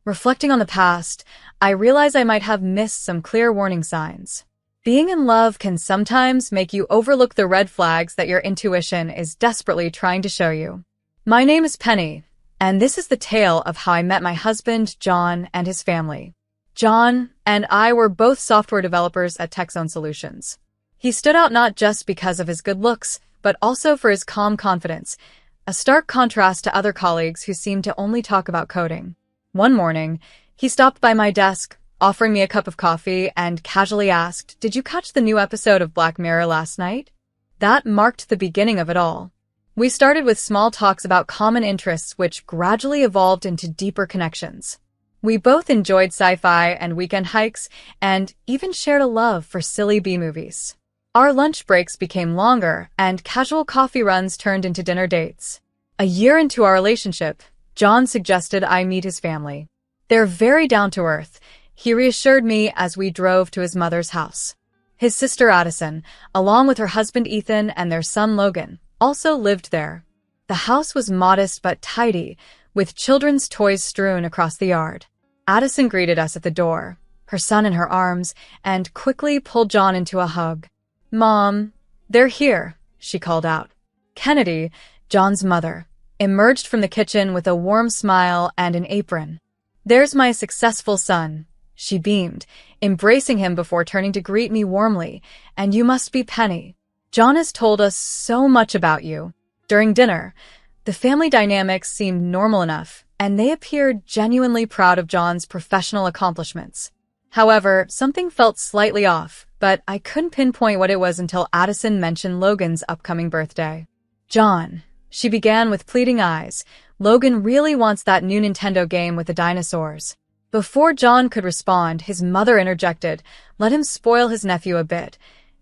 Reflecting on the past, I realize I might have missed some clear warning signs. Being in love can sometimes make you overlook the red flags that your intuition is desperately trying to show you. My name is Penny, and this is the tale of how I met my husband, John, and his family. John and I were both software developers at TechZone Solutions. He stood out not just because of his good looks, but also for his calm confidence, a stark contrast to other colleagues who seemed to only talk about coding. One morning, he stopped by my desk, offering me a cup of coffee, and casually asked, "Did you catch the new episode of Black Mirror last night?" That marked the beginning of it all. We started with small talks about common interests, which gradually evolved into deeper connections. We both enjoyed sci-fi and weekend hikes, and even shared a love for silly B-movies. Our lunch breaks became longer, and casual coffee runs turned into dinner dates. A year into our relationship, John suggested I meet his family. They're very down-to-earth, he reassured me as we drove to his mother's house. His sister Addison, along with her husband Ethan and their son Logan, also lived there. The house was modest but tidy, with children's toys strewn across the yard. Addison greeted us at the door, her son in her arms, and quickly pulled John into a hug. "Mom, they're here," she called out. Kennedy, John's mother, emerged from the kitchen with a warm smile and an apron. "There's my successful son," she beamed, embracing him before turning to greet me warmly. "And you must be Penny. John has told us so much about you." During dinner, the family dynamics seemed normal enough, and they appeared genuinely proud of John's professional accomplishments. However, something felt slightly off, but I couldn't pinpoint what it was until Addison mentioned Logan's upcoming birthday. "John," she began with pleading eyes, "Logan really wants that new Nintendo game with the dinosaurs." Before John could respond, his mother interjected, "Let him spoil his nephew a bit.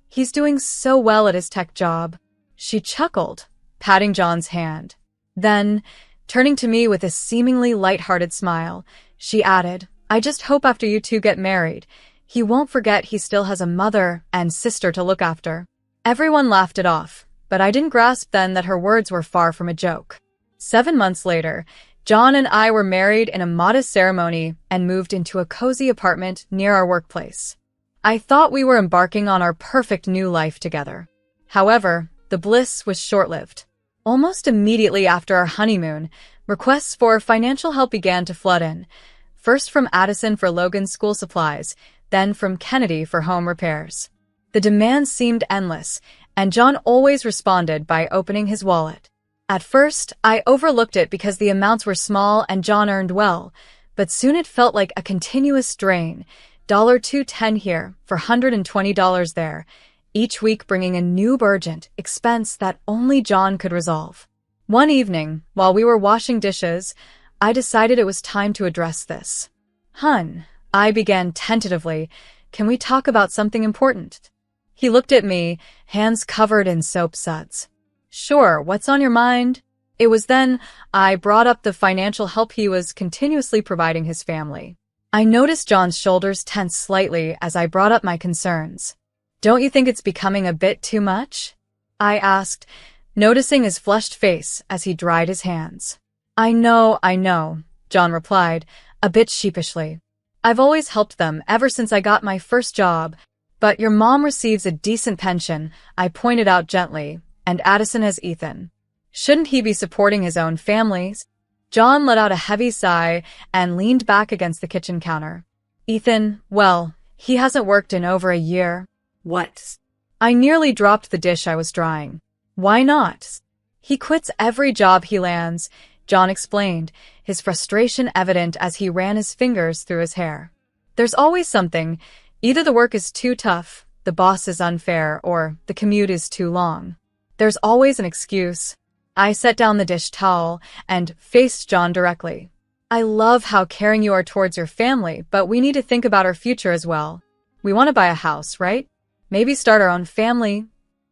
He's doing so well at his tech job." She chuckled, patting John's hand. Then, turning to me with a seemingly light-hearted smile, she added, "I just hope after you two get married, he won't forget he still has a mother and sister to look after." Everyone laughed it off, but I didn't grasp then that her words were far from a joke. 7 months later, John and I were married in a modest ceremony and moved into a cozy apartment near our workplace. I thought we were embarking on our perfect new life together. However, the bliss was short-lived. Almost immediately after our honeymoon, requests for financial help began to flood in, first from Addison for Logan's school supplies, then from Kennedy for home repairs. The demands seemed endless, and John always responded by opening his wallet. At first, I overlooked it because the amounts were small and John earned well, but soon it felt like a continuous drain, $210 here for $120 there, each week bringing a new urgent expense that only John could resolve. One evening, while we were washing dishes, I decided it was time to address this. "Hun," I began tentatively, "can we talk about something important?" He looked at me, hands covered in soap suds. "Sure, what's on your mind?" It was then I brought up the financial help he was continuously providing his family. I noticed John's shoulders tense slightly as I brought up my concerns. "Don't you think it's becoming a bit too much?" I asked, noticing his flushed face as he dried his hands. I know, John replied, a bit sheepishly. "I've always helped them ever since I got my first job, but your mom receives a decent pension," I pointed out gently, "and Addison has Ethan. Shouldn't he be supporting his own families?" John let out a heavy sigh and leaned back against the kitchen counter. "Ethan, well, he hasn't worked in over a year." "What?" I nearly dropped the dish I was drying. "Why not?" "He quits every job he lands," John explained, his frustration evident as he ran his fingers through his hair. "There's always something. Either the work is too tough, the boss is unfair, or the commute is too long. There's always an excuse." I set down the dish towel and faced John directly. "I love how caring you are towards your family, but we need to think about our future as well. We want to buy a house, right? Maybe start our own family."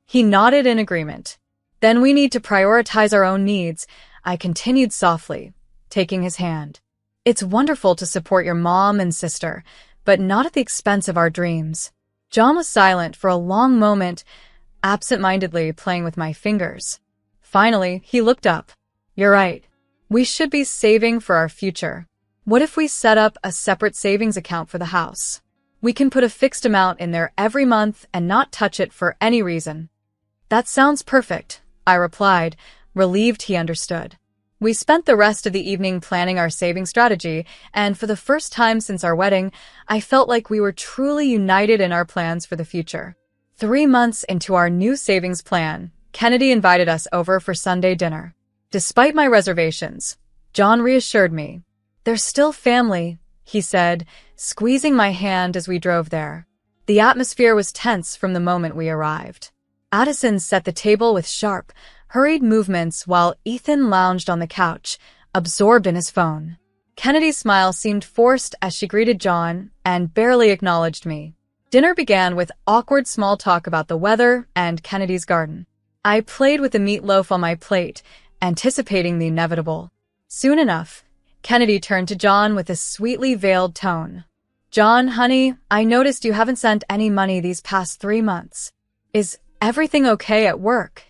He nodded in agreement. "Then we need to prioritize our own needs," I continued softly, taking his hand. "It's wonderful to support your mom and sister, but not at the expense of our dreams." John was silent for a long moment, absent-mindedly playing with my fingers. Finally, he looked up. "You're right. We should be saving for our future. What if we set up a separate savings account for the house? We can put a fixed amount in there every month and not touch it for any reason. That sounds perfect, I replied, relieved he understood. We spent the rest of the evening planning our saving strategy, and for the first time since our wedding, I felt like we were truly united in our plans for the future. 3 months into our new savings plan, Kennedy invited us over for Sunday dinner. Despite my reservations, John reassured me. "They're still family," he said, squeezing my hand as we drove there. The atmosphere was tense from the moment we arrived. Addison set the table with sharp, hurried movements while Ethan lounged on the couch, absorbed in his phone. Kennedy's smile seemed forced as she greeted John and barely acknowledged me. Dinner began with awkward small talk about the weather and Kennedy's garden. I played with the meatloaf on my plate, anticipating the inevitable. Soon enough, Kennedy turned to John with a sweetly veiled tone. "John, honey, I noticed you haven't sent any money these past 3 months. Is everything okay at work?"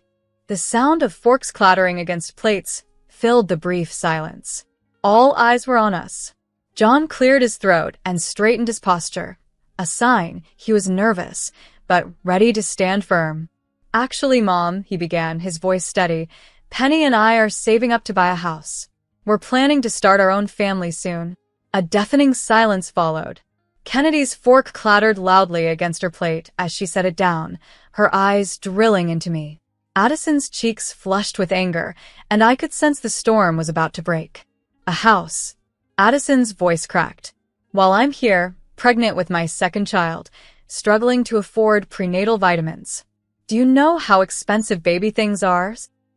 The sound of forks clattering against plates filled the brief silence. All eyes were on us. John cleared his throat and straightened his posture, a sign he was nervous, but ready to stand firm. "Actually, Mom," he began, his voice steady, "Penny and I are saving up to buy a house. We're planning to start our own family soon." A deafening silence followed. Kennedy's fork clattered loudly against her plate as she set it down, her eyes drilling into me. Addison's cheeks flushed with anger, and I could sense the storm was about to break. "A house." Addison's voice cracked. "While I'm here, pregnant with my second child, struggling to afford prenatal vitamins. Do you know how expensive baby things are?"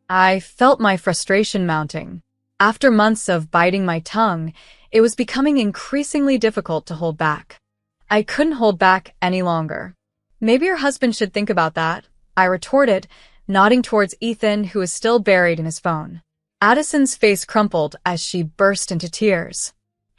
I felt my frustration mounting. After months of biting my tongue, it was becoming increasingly difficult to hold back. I couldn't hold back any longer. "Maybe your husband should think about that," I retorted, nodding towards Ethan, who was still buried in his phone. Addison's face crumpled as she burst into tears.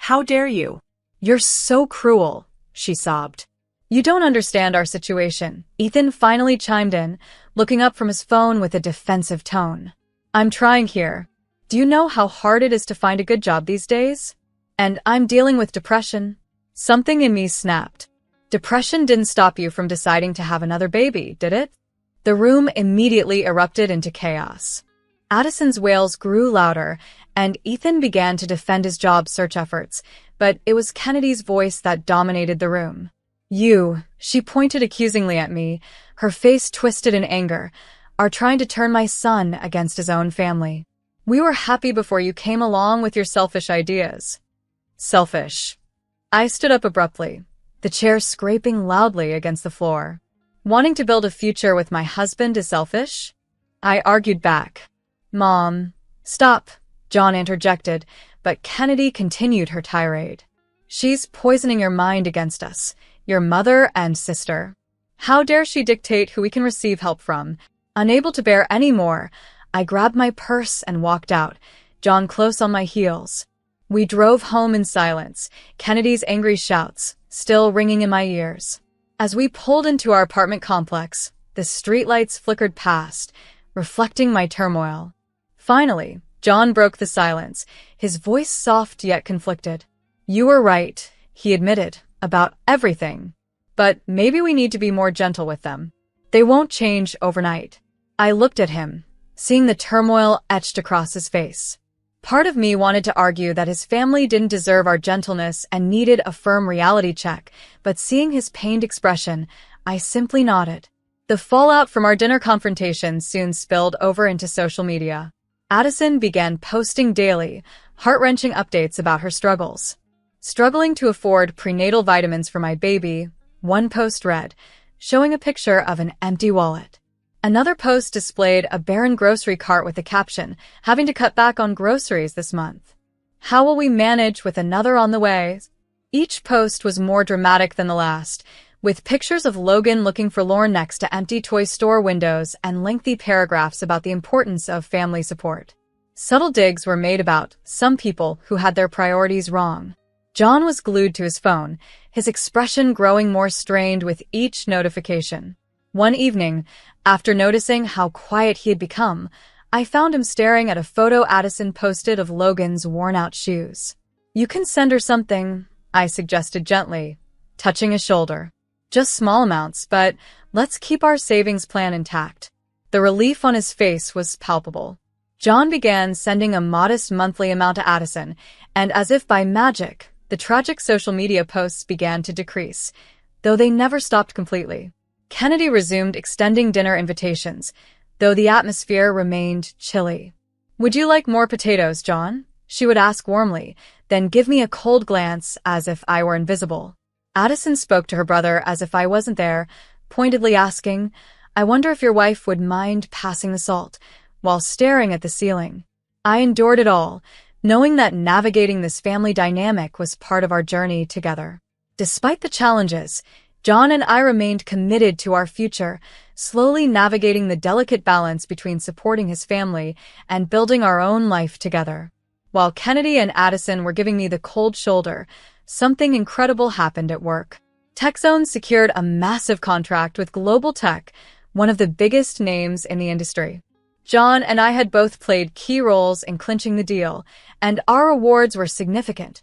"How dare you? You're so cruel," she sobbed. "You don't understand our situation," Ethan finally chimed in, looking up from his phone with a defensive tone. "I'm trying here. Do you know how hard it is to find a good job these days? And I'm dealing with depression." Something in me snapped. "Depression didn't stop you from deciding to have another baby, did it?" The room immediately erupted into chaos. Addison's wails grew louder, and Ethan began to defend his job search efforts, but it was Kennedy's voice that dominated the room. "You," she pointed accusingly at me, her face twisted in anger, "are trying to turn my son against his own family. We were happy before you came along with your selfish ideas." Selfish. I stood up abruptly, the chair scraping loudly against the floor. "Wanting to build a future with my husband is selfish?" I argued back. "Mom." "Stop," John interjected, but Kennedy continued her tirade. "She's poisoning your mind against us, your mother and sister. How dare she dictate who we can receive help from?" Unable to bear any more, I grabbed my purse and walked out, John close on my heels. We drove home in silence, Kennedy's angry shouts still ringing in my ears. As we pulled into our apartment complex, the streetlights flickered past, reflecting my turmoil. Finally, John broke the silence, his voice soft yet conflicted. "You were right," he admitted, "about everything. But maybe we need to be more gentle with them. They won't change overnight." I looked at him, seeing the turmoil etched across his face. Part of me wanted to argue that his family didn't deserve our gentleness and needed a firm reality check, but seeing his pained expression, I simply nodded. The fallout from our dinner confrontation soon spilled over into social media. Addison began posting daily, heart-wrenching updates about her struggles. "Struggling to afford prenatal vitamins for my baby," one post read, showing a picture of an empty wallet. Another post displayed a barren grocery cart with the caption, "Having to cut back on groceries this month. How will we manage with another on the way?" Each post was more dramatic than the last, with pictures of Logan looking forlorn next to empty toy store windows and lengthy paragraphs about the importance of family support. Subtle digs were made about some people who had their priorities wrong. John was glued to his phone, his expression growing more strained with each notification. One evening, after noticing how quiet he had become, I found him staring at a photo Addison posted of Logan's worn-out shoes. You can send her something, I suggested gently, touching his shoulder. Just small amounts, but let's keep our savings plan intact. The relief on his face was palpable. John began sending a modest monthly amount to Addison, and as if by magic, the tragic social media posts began to decrease, though they never stopped completely. Kennedy resumed extending dinner invitations, though the atmosphere remained chilly. Would you like more potatoes, John? She would ask warmly, then give me a cold glance as if I were invisible. Addison spoke to her brother as if I wasn't there, pointedly asking, I wonder if your wife would mind passing the salt, while staring at the ceiling. I endured it all, knowing that navigating this family dynamic was part of our journey together. Despite the challenges, John and I remained committed to our future, slowly navigating the delicate balance between supporting his family and building our own life together. While Kennedy and Addison were giving me the cold shoulder, something incredible happened at work. TechZone secured a massive contract with Global Tech, one of the biggest names in the industry. John and I had both played key roles in clinching the deal, and our rewards were significant.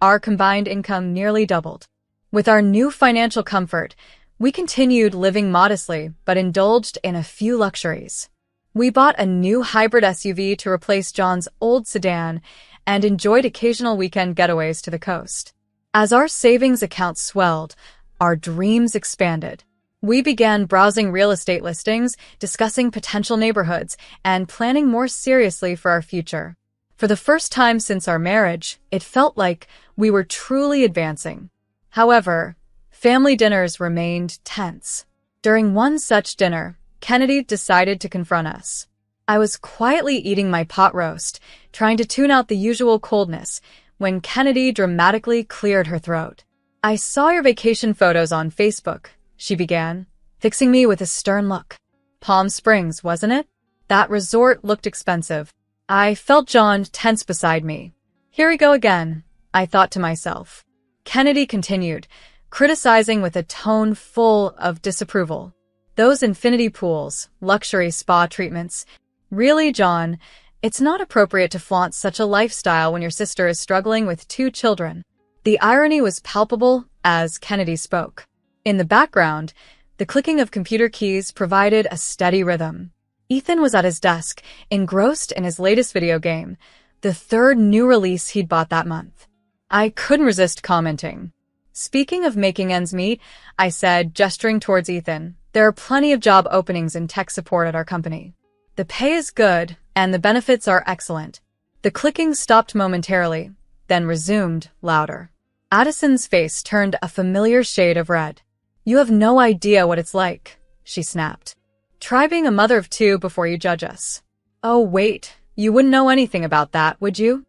Our combined income nearly doubled. With our new financial comfort, we continued living modestly but indulged in a few luxuries. We bought a new hybrid SUV to replace John's old sedan and enjoyed occasional weekend getaways to the coast. As our savings account swelled, our dreams expanded. We began browsing real estate listings, discussing potential neighborhoods, and planning more seriously for our future. For the first time since our marriage, it felt like we were truly advancing. However, family dinners remained tense. During one such dinner, Kennedy decided to confront us. I was quietly eating my pot roast, trying to tune out the usual coldness, when Kennedy dramatically cleared her throat. I saw your vacation photos on Facebook, she began, fixing me with a stern look. Palm Springs, wasn't it? That resort looked expensive. I felt John tense beside me. Here we go again, I thought to myself. Kennedy continued, criticizing with a tone full of disapproval. Those infinity pools, luxury spa treatments. Really, John, it's not appropriate to flaunt such a lifestyle when your sister is struggling with 2 children. The irony was palpable as Kennedy spoke. In the background, the clicking of computer keys provided a steady rhythm. Ethan was at his desk, engrossed in his latest video game, the 3rd new release he'd bought that month. I couldn't resist commenting. Speaking of making ends meet, I said, gesturing towards Ethan, there are plenty of job openings in tech support at our company. The pay is good, and the benefits are excellent. The clicking stopped momentarily, then resumed louder. Addison's face turned a familiar shade of red. You have no idea what it's like, she snapped. Try being a mother of 2 before you judge us. Oh, wait, you wouldn't know anything about that, would you?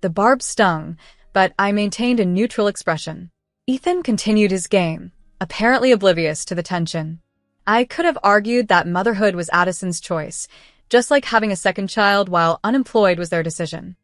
The barb stung, but I maintained a neutral expression. Ethan continued his game, apparently oblivious to the tension. I could have argued that motherhood was Addison's choice, just like having a second child while unemployed was their decision.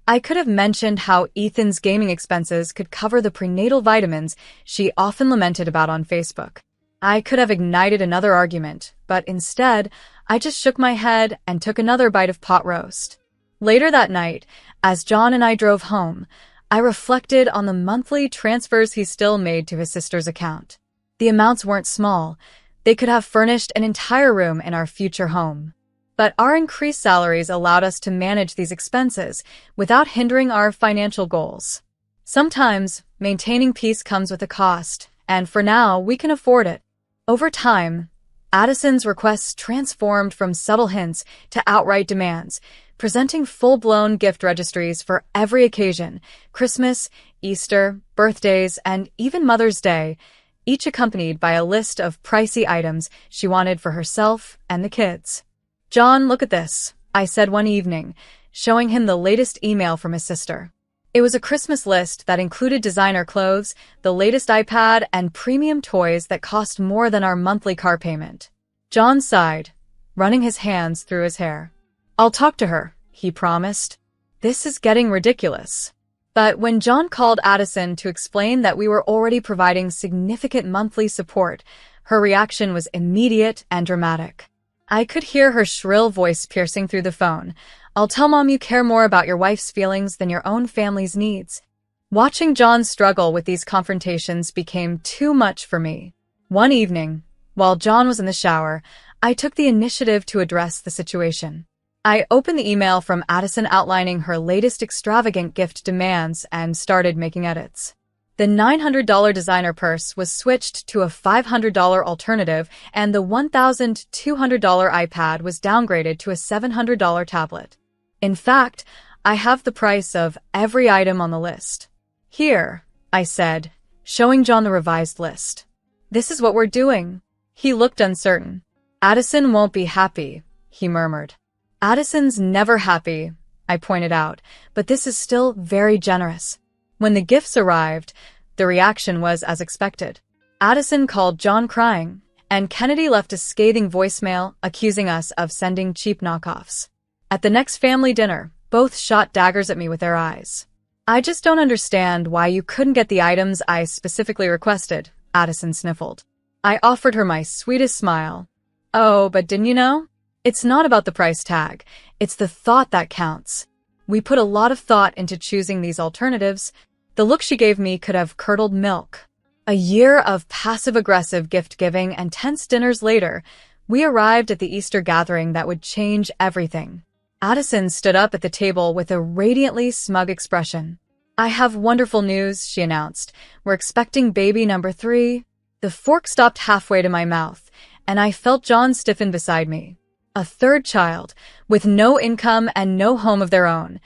I could have mentioned how Ethan's gaming expenses could cover the prenatal vitamins she often lamented about on Facebook. I could have ignited another argument, but instead, I just shook my head and took another bite of pot roast. Later that night, as John and I drove home, I reflected on the monthly transfers he still made to his sister's account. The amounts weren't small. They could have furnished an entire room in our future home. But our increased salaries allowed us to manage these expenses without hindering our financial goals. Sometimes, maintaining peace comes with a cost, and for now, we can afford it. Over time, Addison's requests transformed from subtle hints to outright demands, presenting full-blown gift registries for every occasion, Christmas, Easter, birthdays, and even Mother's Day, each accompanied by a list of pricey items she wanted for herself and the kids. John, look at this, I said one evening, showing him the latest email from his sister. It was a Christmas list that included designer clothes, the latest iPad, and premium toys that cost more than our monthly car payment. John sighed, running his hands through his hair. I'll talk to her, he promised. This is getting ridiculous. But when John called Addison to explain that we were already providing significant monthly support, her reaction was immediate and dramatic. I could hear her shrill voice piercing through the phone. I'll tell Mom you care more about your wife's feelings than your own family's needs. Watching John struggle with these confrontations became too much for me. One evening, while John was in the shower, I took the initiative to address the situation. I opened the email from Addison outlining her latest extravagant gift demands and started making edits. The $900 designer purse was switched to a $500 alternative, and the $1,200 iPad was downgraded to a $700 tablet. In fact, I have the price of every item on the list. Here, I said, showing John the revised list. This is what we're doing. He looked uncertain. Addison won't be happy, he murmured. Addison's never happy, I pointed out, but this is still very generous. When the gifts arrived, the reaction was as expected. Addison called John crying, and Kennedy left a scathing voicemail accusing us of sending cheap knockoffs. At the next family dinner, both shot daggers at me with their eyes. I just don't understand why you couldn't get the items I specifically requested, Addison sniffled. I offered her my sweetest smile. Oh, but didn't you know? It's not about the price tag. It's the thought that counts. We put a lot of thought into choosing these alternatives. The look she gave me could have curdled milk. A year of passive-aggressive gift-giving and tense dinners later, we arrived at the Easter gathering that would change everything. Addison stood up at the table with a radiantly smug expression. I have wonderful news, she announced. We're expecting baby number 3. The fork stopped halfway to my mouth, and I felt John stiffen beside me. A third child, with no income and no home of their own.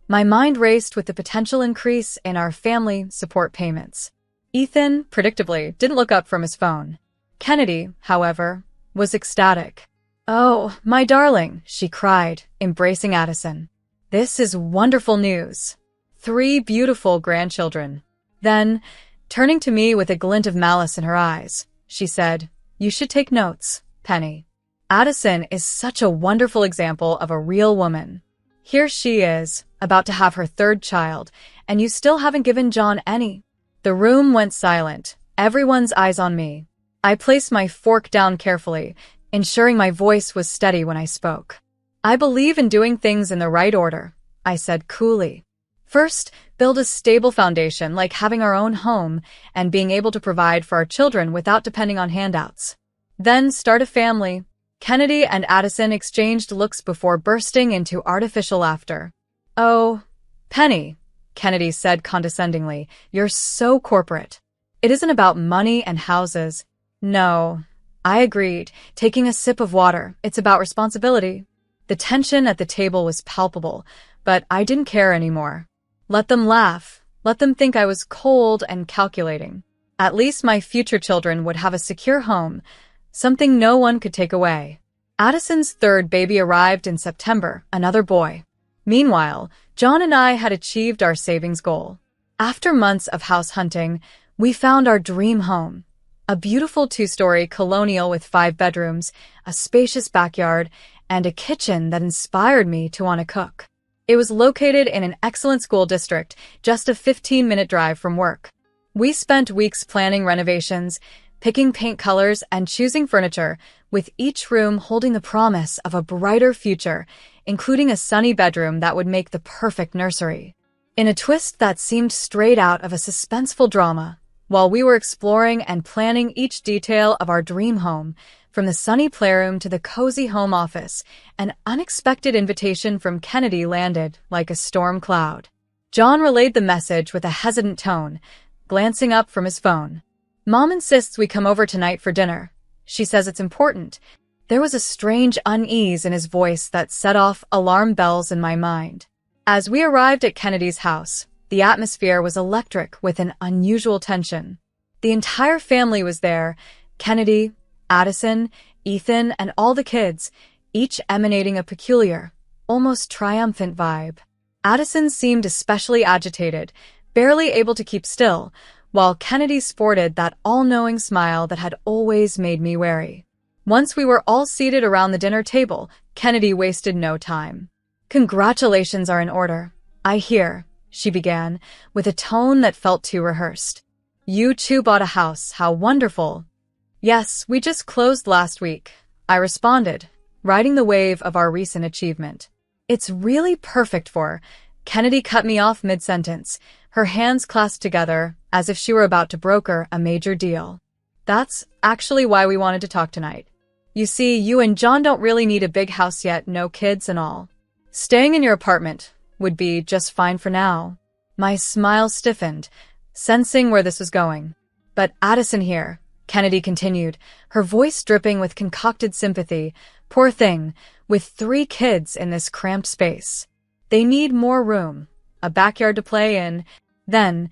My mind raced with the potential increase in our family support payments. Ethan, predictably, didn't look up from his phone. Kennedy, however, was ecstatic. Oh, my darling, she cried, embracing Addison. This is wonderful news. 3 beautiful grandchildren. Then, turning to me with a glint of malice in her eyes, she said, You should take notes, Penny. Addison is such a wonderful example of a real woman. Here she is, about to have her 3rd child, and you still haven't given John any. The room went silent, everyone's eyes on me. I placed my fork down carefully, ensuring my voice was steady when I spoke. I believe in doing things in the right order, I said coolly. First, build a stable foundation like having our own home and being able to provide for our children without depending on handouts. Then start a family. Kennedy and Addison exchanged looks before bursting into artificial laughter. Oh, Penny, Kennedy said condescendingly, you're so corporate. It isn't about money and houses. No, I agreed, taking a sip of water. It's about responsibility. The tension at the table was palpable, but I didn't care anymore. Let them laugh. Let them think I was cold and calculating. At least my future children would have a secure home, something no one could take away. Addison's 3rd baby arrived in September, another boy. Meanwhile, John and I had achieved our savings goal. After months of house hunting, we found our dream home. A beautiful 2-story colonial with 5 bedrooms, a spacious backyard, and a kitchen that inspired me to want to cook. It was located in an excellent school district, just a 15-minute drive from work. We spent weeks planning renovations, picking paint colors, and choosing furniture, with each room holding the promise of a brighter future, including a sunny bedroom that would make the perfect nursery. In a twist that seemed straight out of a suspenseful drama, while we were exploring and planning each detail of our dream home, from the sunny playroom to the cozy home office, an unexpected invitation from Kennedy landed like a storm cloud. John relayed the message with a hesitant tone, glancing up from his phone. Mom insists we come over tonight for dinner. She says it's important. There was a strange unease in his voice that set off alarm bells in my mind. As we arrived at Kennedy's house, the atmosphere was electric with an unusual tension. The entire family was there, Kennedy, Addison, Ethan, and all the kids, each emanating a peculiar, almost triumphant vibe. Addison seemed especially agitated, barely able to keep still, while Kennedy sported that all-knowing smile that had always made me wary. Once we were all seated around the dinner table, Kennedy wasted no time. Congratulations are in order, I hear, she began, with a tone that felt too rehearsed. You two bought a house, how wonderful. Yes, we just closed last week, I responded, riding the wave of our recent achievement. It's really perfect for... Kennedy cut me off mid-sentence, her hands clasped together as if she were about to broker a major deal. "That's actually why we wanted to talk tonight. You see, you and John don't really need a big house yet, no kids and all. Staying in your apartment would be just fine for now." My smile stiffened, sensing where this was going. "But Addison here," Kennedy continued, her voice dripping with concocted sympathy. "Poor thing, with 3 kids in this cramped space. They need more room, a backyard to play in." Then,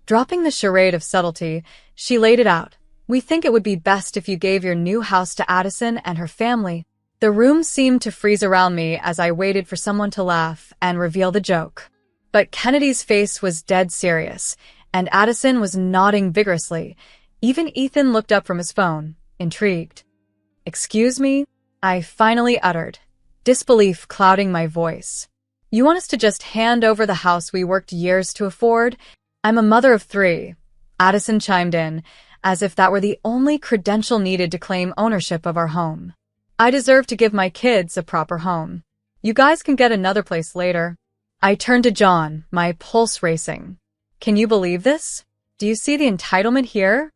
dropping the charade of subtlety, she laid it out. "We think it would be best if you gave your new house to Addison and her family." The room seemed to freeze around me as I waited for someone to laugh and reveal the joke. But Kennedy's face was dead serious, and Addison was nodding vigorously. Even Ethan looked up from his phone, intrigued. "Excuse me?" I finally uttered, disbelief clouding my voice. "You want us to just hand over the house we worked years to afford?" "I'm a mother of 3, Addison chimed in, as if that were the only credential needed to claim ownership of our home. "I deserve to give my kids a proper home. You guys can get another place later." I turned to John, my pulse racing. "Can you believe this? Do you see the entitlement here?"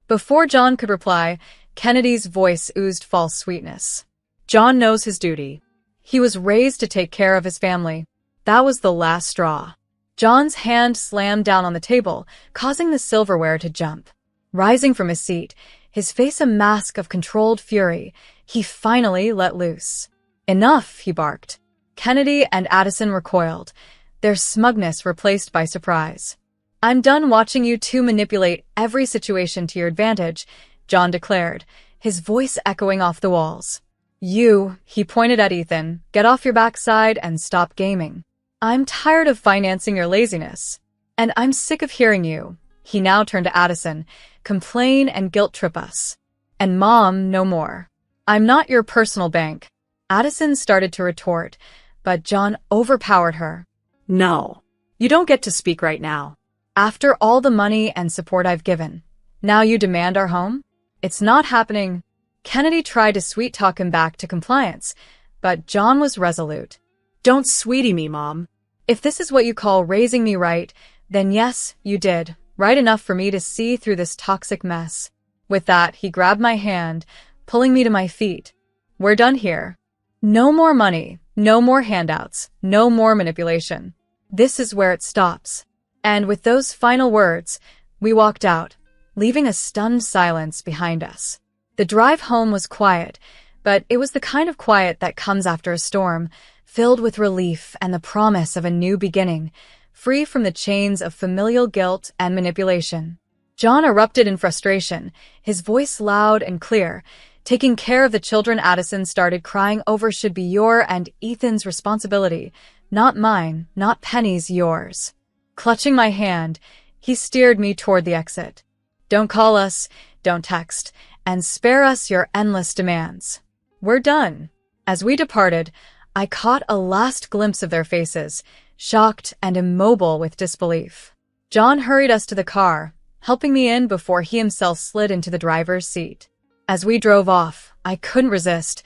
Before John could reply, Kennedy's voice oozed false sweetness. "John knows his duty. He was raised to take care of his family. That was the last straw." John's hand slammed down on the table, causing the silverware to jump. Rising from his seat, his face a mask of controlled fury, he finally let loose. "Enough," he barked. Kennedy and Addison recoiled, their smugness replaced by surprise. "I'm done watching you 2 manipulate every situation to your advantage," John declared, his voice echoing off the walls. "You," he pointed at Ethan, "get off your backside and stop gaming. I'm tired of financing your laziness. And I'm sick of hearing you," he now turned to Addison, "complain and guilt-trip us. And Mom, no more. I'm not your personal bank." Addison started to retort, but John overpowered her. "No, you don't get to speak right now. After all the money and support I've given, now you demand our home? It's not happening." Kennedy tried to sweet-talk him back to compliance, but John was resolute. "Don't sweetie me, Mom. If this is what you call raising me right, then yes, you did. Right enough for me to see through this toxic mess." With that, he grabbed my hand, pulling me to my feet. "We're done here. No more money, no more handouts, no more manipulation. This is where it stops." And with those final words, we walked out, leaving a stunned silence behind us. The drive home was quiet, but it was the kind of quiet that comes after a storm, filled with relief and the promise of a new beginning, free from the chains of familial guilt and manipulation. John erupted in frustration, his voice loud and clear. "Taking care of the children Addison started crying over should be your and Ethan's responsibility, not mine, not Penny's, yours." Clutching my hand, he steered me toward the exit. "Don't call us, don't text, and spare us your endless demands. We're done." As we departed, I caught a last glimpse of their faces, shocked and immobile with disbelief. John hurried us to the car, helping me in before he himself slid into the driver's seat. As we drove off, I couldn't resist.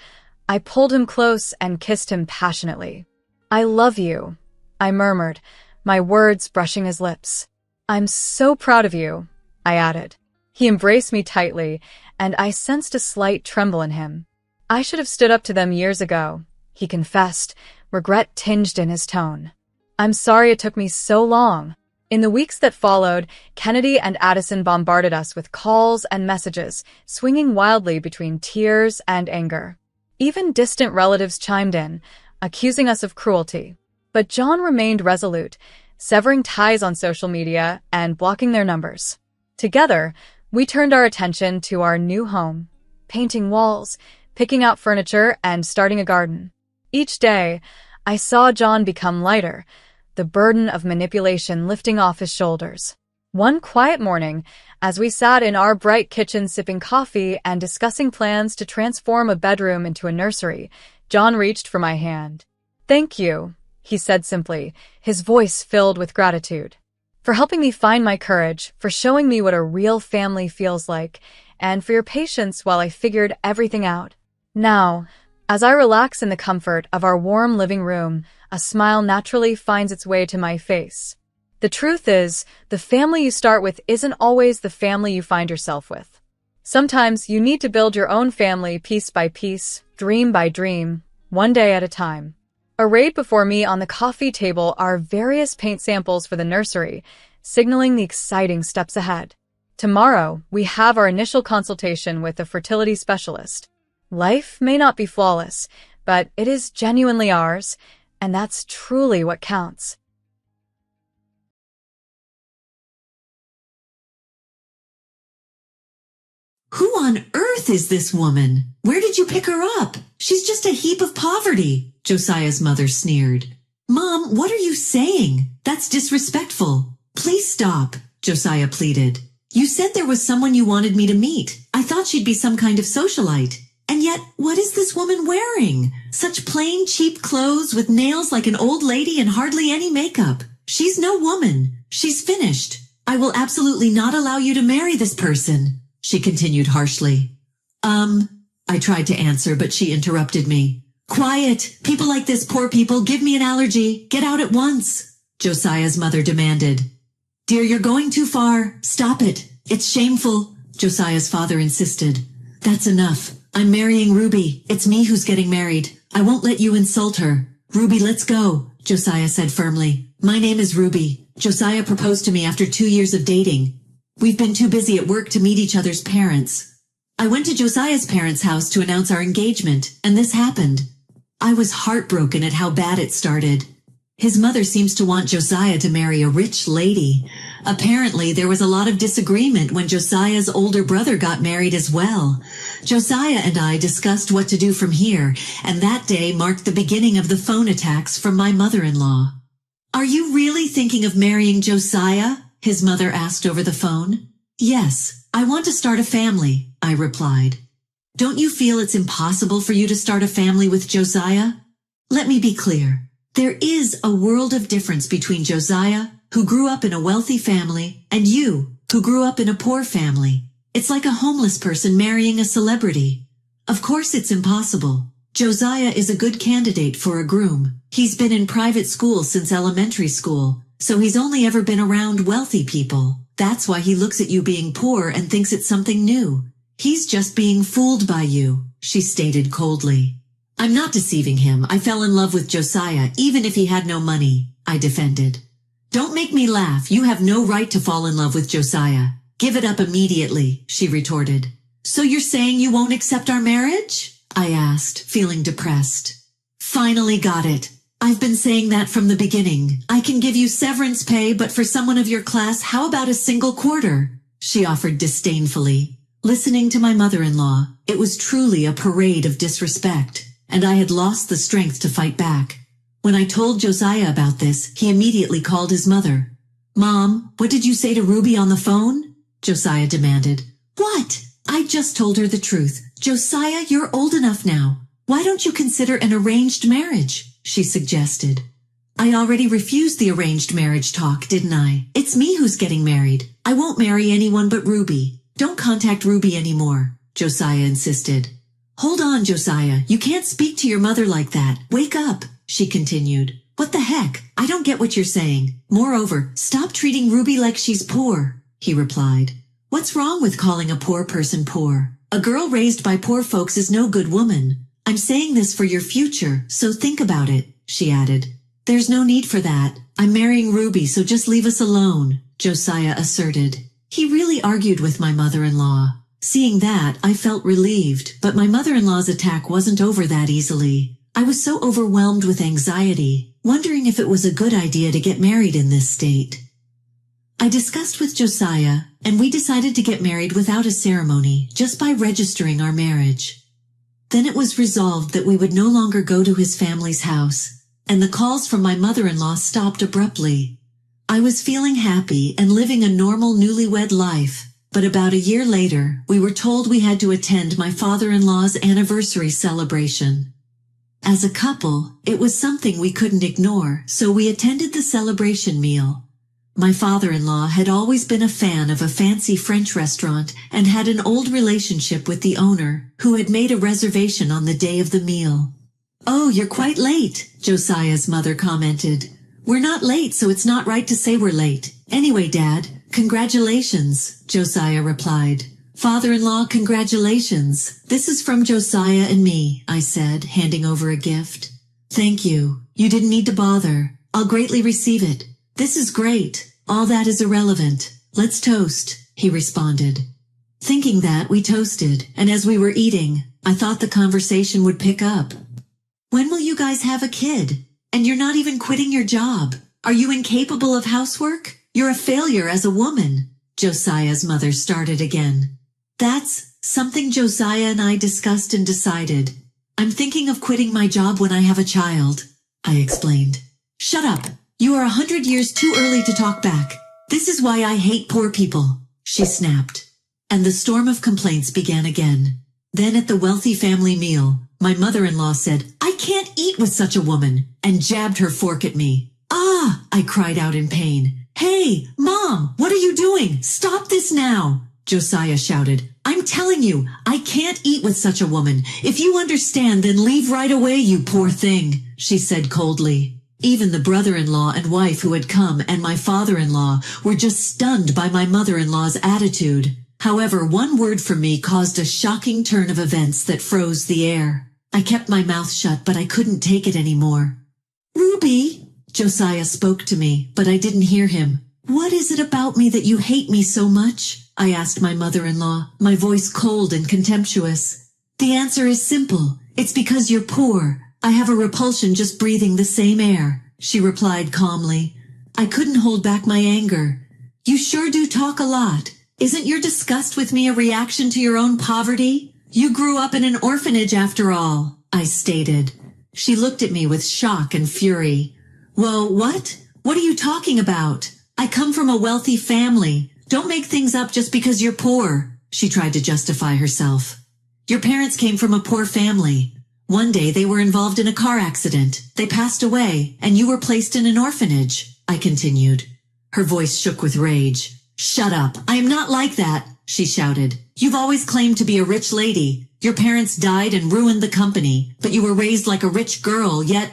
I pulled him close and kissed him passionately. "I love you," I murmured, my words brushing his lips. "I'm so proud of you," I added. He embraced me tightly, and I sensed a slight tremble in him. "I should have stood up to them years ago," he confessed, regret tinged in his tone. "I'm sorry it took me so long." In the weeks that followed, Kennedy and Addison bombarded us with calls and messages, swinging wildly between tears and anger. Even distant relatives chimed in, accusing us of cruelty. But John remained resolute, severing ties on social media and blocking their numbers. Together, we turned our attention to our new home, painting walls, picking out furniture, and starting a garden. Each day, I saw John become lighter, the burden of manipulation lifting off his shoulders. One quiet morning, as we sat in our bright kitchen sipping coffee and discussing plans to transform a bedroom into a nursery, John reached for my hand. "Thank you," he said simply, his voice filled with gratitude. "For helping me find my courage, for showing me what a real family feels like, and for your patience while I figured everything out." Now, as I relax in the comfort of our warm living room, a smile naturally finds its way to my face. The truth is, the family you start with isn't always the family you find yourself with. Sometimes you need to build your own family piece by piece, dream by dream, one day at a time. Arrayed before me on the coffee table are various paint samples for the nursery, signaling the exciting steps ahead. Tomorrow, we have our initial consultation with a fertility specialist. Life may not be flawless, but it is genuinely ours, and that's truly what counts. Who on earth is this woman? Where did you pick her up? She's just a heap of poverty, Josiah's mother sneered. Mom, what are you saying? That's disrespectful. Please stop, Josiah pleaded. You said there was someone you wanted me to meet. I thought she'd be some kind of socialite. And yet, what is this woman wearing? Such plain, cheap clothes with nails like an old lady and hardly any makeup. She's no woman. She's finished. I will absolutely not allow you to marry this person, she continued harshly. I tried to answer, but she interrupted me. Quiet! People like this, poor people, give me an allergy. Get out at once, Josiah's mother demanded. Dear, you're going too far. Stop it. It's shameful, Josiah's father insisted. That's enough. I'm marrying Ruby. It's me who's getting married. I won't let you insult her. Ruby, let's go, Josiah said firmly. My name is Ruby. Josiah proposed to me after 2 years of dating. We've been too busy at work to meet each other's parents. I went to Josiah's parents' house to announce our engagement, and this happened. I was heartbroken at how bad it started. His mother seems to want Josiah to marry a rich lady. Apparently, there was a lot of disagreement when Josiah's older brother got married as well. Josiah and I discussed what to do from here, and that day marked the beginning of the phone attacks from my mother-in-law. Are you really thinking of marrying Josiah? His mother asked over the phone. Yes, I want to start a family, I replied. Don't you feel it's impossible for you to start a family with Josiah? Let me be clear. There is a world of difference between Josiah, who grew up in a wealthy family, and you, who grew up in a poor family. It's like a homeless person marrying a celebrity. Of course it's impossible. Josiah is a good candidate for a groom. He's been in private school since elementary school, so he's only ever been around wealthy people. That's why he looks at you being poor and thinks it's something new. He's just being fooled by you, she stated coldly. I'm not deceiving him. I fell in love with Josiah, even if he had no money, I defended. Don't make me laugh. You have no right to fall in love with Josiah. Give it up immediately, she retorted. So you're saying you won't accept our marriage? I asked, feeling depressed. Finally got it. I've been saying that from the beginning. I can give you severance pay, but for someone of your class, how about a single quarter? She offered disdainfully. Listening to my mother-in-law, it was truly a parade of disrespect, and I had lost the strength to fight back. When I told Josiah about this, he immediately called his mother. Mom, what did you say to Ruby on the phone? Josiah demanded. What? I just told her the truth. Josiah, you're old enough now. Why don't you consider an arranged marriage? She suggested. I already refused the arranged marriage talk, didn't I? It's me who's getting married. I won't marry anyone but Ruby. Don't contact Ruby anymore, Josiah insisted. Hold on, Josiah. You can't speak to your mother like that. Wake up, she continued. What the heck? I don't get what you're saying. Moreover, stop treating Ruby like she's poor, he replied. What's wrong with calling a poor person poor? A girl raised by poor folks is no good woman. I'm saying this for your future, so think about it, she added. There's no need for that. I'm marrying Ruby, so just leave us alone, Josiah asserted. He really argued with my mother-in-law. Seeing that, I felt relieved, but my mother-in-law's attack wasn't over that easily. I was so overwhelmed with anxiety, wondering if it was a good idea to get married in this state. I discussed with Josiah, and we decided to get married without a ceremony, just by registering our marriage. Then it was resolved that we would no longer go to his family's house, and the calls from my mother-in-law stopped abruptly. I was feeling happy and living a normal newlywed life, but about a year later, we were told we had to attend my father-in-law's anniversary celebration. As a couple, it was something we couldn't ignore, so we attended the celebration meal. My father-in-law had always been a fan of a fancy French restaurant and had an old relationship with the owner, who had made a reservation on the day of the meal. Oh, you're quite late, Josiah's mother commented. We're not late, so it's not right to say we're late. Anyway, Dad, congratulations, Josiah replied. Father-in-law, congratulations. This is from Josiah and me, I said, handing over a gift. Thank you. You didn't need to bother. I'll greatly receive it. This is great. All that is irrelevant. Let's toast, he responded. Thinking that, we toasted, and as we were eating, I thought the conversation would pick up. When will you guys have a kid? And you're not even quitting your job. Are you incapable of housework? You're a failure as a woman. Josiah's mother started again. That's something Josiah and I discussed and decided. I'm thinking of quitting my job when I have a child, I explained. Shut up. You are 100 years too early to talk back. This is why I hate poor people, she snapped. And the storm of complaints began again. Then at the wealthy family meal, my mother-in-law said, I can't eat with such a woman, and jabbed her fork at me. Ah, I cried out in pain. Hey, Mom, what are you doing? Stop this now, Josiah shouted. I'm telling you, I can't eat with such a woman. If you understand, then leave right away, you poor thing, she said coldly. Even the brother-in-law and wife who had come and my father-in-law were just stunned by my mother-in-law's attitude. However, one word from me caused a shocking turn of events that froze the air. I kept my mouth shut, but I couldn't take it anymore. Ruby, Josiah spoke to me, but I didn't hear him. What is it about me that you hate me so much? I asked my mother-in-law, my voice cold and contemptuous. The answer is simple. It's because you're poor. I have a repulsion just breathing the same air, she replied calmly. I couldn't hold back my anger. You sure do talk a lot. Isn't your disgust with me a reaction to your own poverty? You grew up in an orphanage after all, I stated. She looked at me with shock and fury. Well, what? What are you talking about? I come from a wealthy family. Don't make things up just because you're poor, she tried to justify herself. Your parents came from a poor family. One day they were involved in a car accident. They passed away, and you were placed in an orphanage, I continued. Her voice shook with rage. Shut up. I am not like that, she shouted. You've always claimed to be a rich lady. Your parents died and ruined the company, but you were raised like a rich girl, yet...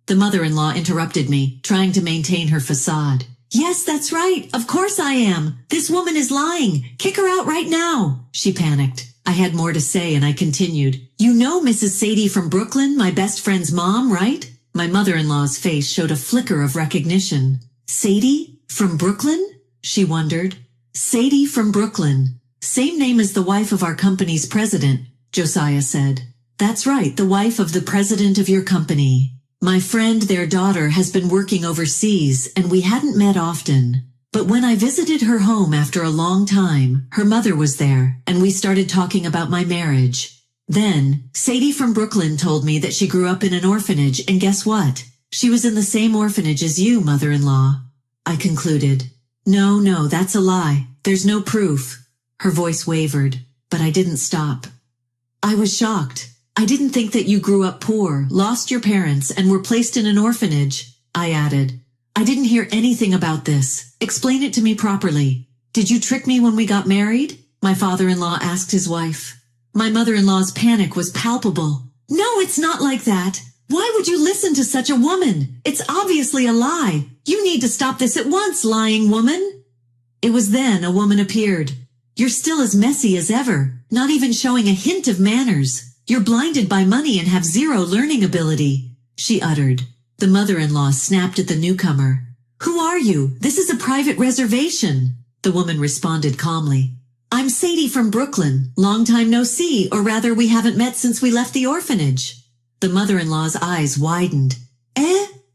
The mother-in-law interrupted me, trying to maintain her facade. Yes, that's right. Of course I am. This woman is lying. Kick her out right now, she panicked. I had more to say and I continued. You know Mrs. Sadie from Brooklyn, my best friend's mom, right? My mother-in-law's face showed a flicker of recognition. Sadie? From Brooklyn? She wondered. Sadie from Brooklyn. Same name as the wife of our company's president, Josiah said. That's right, the wife of the president of your company. My friend, their daughter, has been working overseas, and we hadn't met often. But when I visited her home after a long time, her mother was there, and we started talking about my marriage. Then, Sadie from Brooklyn told me that she grew up in an orphanage, and guess what? She was in the same orphanage as you, mother-in-law. I concluded. No, that's a lie. There's no proof. Her voice wavered, but I didn't stop. I was shocked. I didn't think that you grew up poor, lost your parents, and were placed in an orphanage, I added. I didn't hear anything about this. Explain it to me properly. Did you trick me when we got married? My father-in-law asked his wife. My mother-in-law's panic was palpable. No, it's not like that. Why would you listen to such a woman? It's obviously a lie. You need to stop this at once, lying woman. It was then a woman appeared. You're still as messy as ever, not even showing a hint of manners. You're blinded by money and have zero learning ability, she uttered. The mother-in-law snapped at the newcomer. Who are you? This is a private reservation, the woman responded calmly. I'm Sadie from Brooklyn. Long time no see, or rather we haven't met since we left the orphanage. The mother-in-law's eyes widened.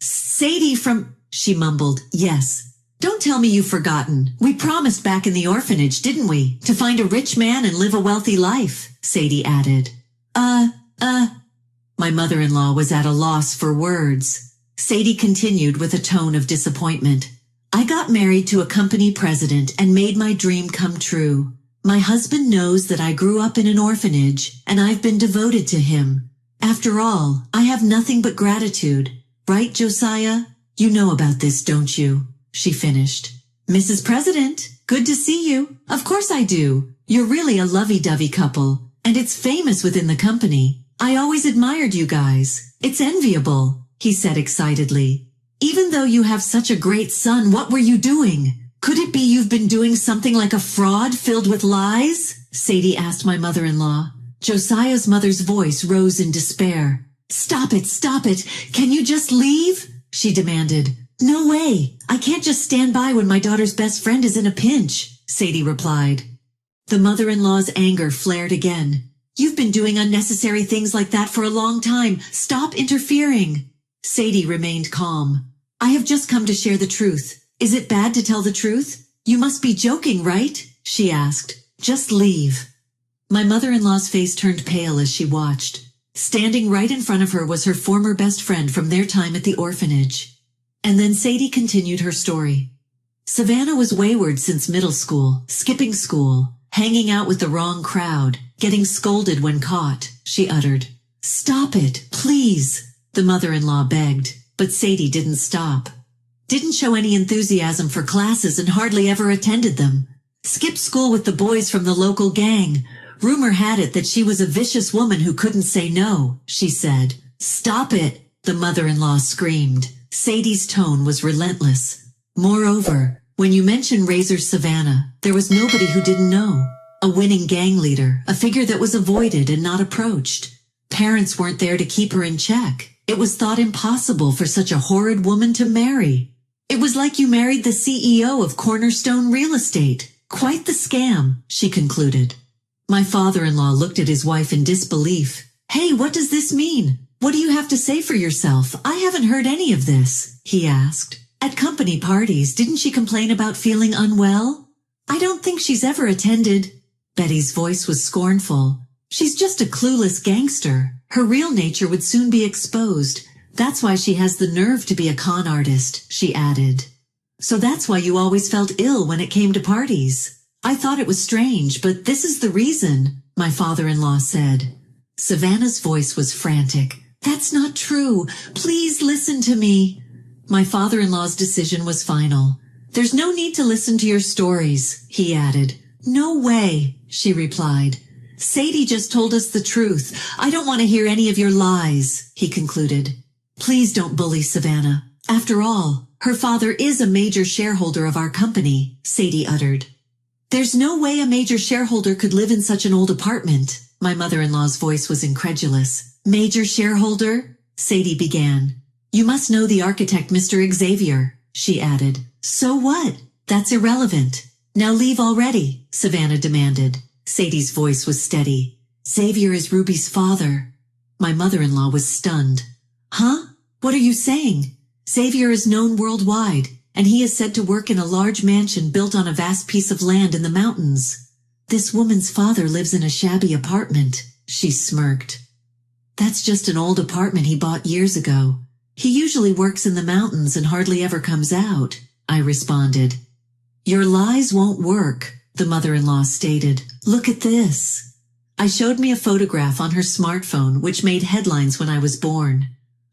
Sadie from... She mumbled, yes. Don't tell me you've forgotten. We promised back in the orphanage, didn't we? To find a rich man and live a wealthy life, Sadie added. My mother-in-law was at a loss for words. Sadie continued with a tone of disappointment. I got married to a company president and made my dream come true. My husband knows that I grew up in an orphanage and I've been devoted to him. After all, I have nothing but gratitude. Right, Josiah? You know about this, don't you? She finished. Mrs. President, good to see you. Of course I do. You're really a lovey-dovey couple, and it's famous within the company. I always admired you guys. It's enviable, he said excitedly. Even though you have such a great son, what were you doing? Could it be you've been doing something like a fraud filled with lies? Sadie asked my mother-in-law. Josiah's mother's voice rose in despair. Stop it, stop it. Can you just leave? She demanded. No way. I can't just stand by when my daughter's best friend is in a pinch, Sadie replied. The mother-in-law's anger flared again. You've been doing unnecessary things like that for a long time. Stop interfering. Sadie remained calm. I have just come to share the truth. Is it bad to tell the truth? You must be joking, right? She asked. Just leave. My mother-in-law's face turned pale as she watched. Standing right in front of her was her former best friend from their time at the orphanage. And then Sadie continued her story. Savannah was wayward since middle school, skipping school, hanging out with the wrong crowd, getting scolded when caught, she uttered. Stop it, please, the mother-in-law begged, but Sadie didn't stop. Didn't show any enthusiasm for classes and hardly ever attended them. Skipped school with the boys from the local gang. Rumor had it that she was a vicious woman who couldn't say no, she said. Stop it, the mother-in-law screamed. Sadie's tone was relentless. Moreover, when you mentioned Razor Savannah, there was nobody who didn't know. A winning gang leader, a figure that was avoided and not approached. Parents weren't there to keep her in check. It was thought impossible for such a horrid woman to marry. It was like you married the CEO of Cornerstone Real Estate. Quite the scam, she concluded. My father-in-law looked at his wife in disbelief. Hey, what does this mean? What do you have to say for yourself? I haven't heard any of this, he asked. At company parties, didn't she complain about feeling unwell? I don't think she's ever attended. Betty's voice was scornful. She's just a clueless gangster. Her real nature would soon be exposed. That's why she has the nerve to be a con artist, she added. So that's why you always felt ill when it came to parties. I thought it was strange, but this is the reason, my father-in-law said. Savannah's voice was frantic. That's not true. Please listen to me. My father-in-law's decision was final. There's no need to listen to your stories, he added. No way, she replied. Sadie just told us the truth. I don't want to hear any of your lies, he concluded. Please don't bully Savannah. After all, her father is a major shareholder of our company, Sadie uttered. There's no way a major shareholder could live in such an old apartment. My mother-in-law's voice was incredulous. Major shareholder? Sadie began. You must know the architect, Mr. Xavier, she added. So what? That's irrelevant. Now leave already, Savannah demanded. Sadie's voice was steady. Xavier is Ruby's father. My mother-in-law was stunned. Huh? What are you saying? Xavier is known worldwide, and he is said to work in a large mansion built on a vast piece of land in the mountains. This woman's father lives in a shabby apartment, she smirked. That's just an old apartment he bought years ago. He usually works in the mountains and hardly ever comes out, I responded. Your lies won't work, the mother-in-law stated. Look at this. I showed me a photograph on her smartphone which made headlines when I was born.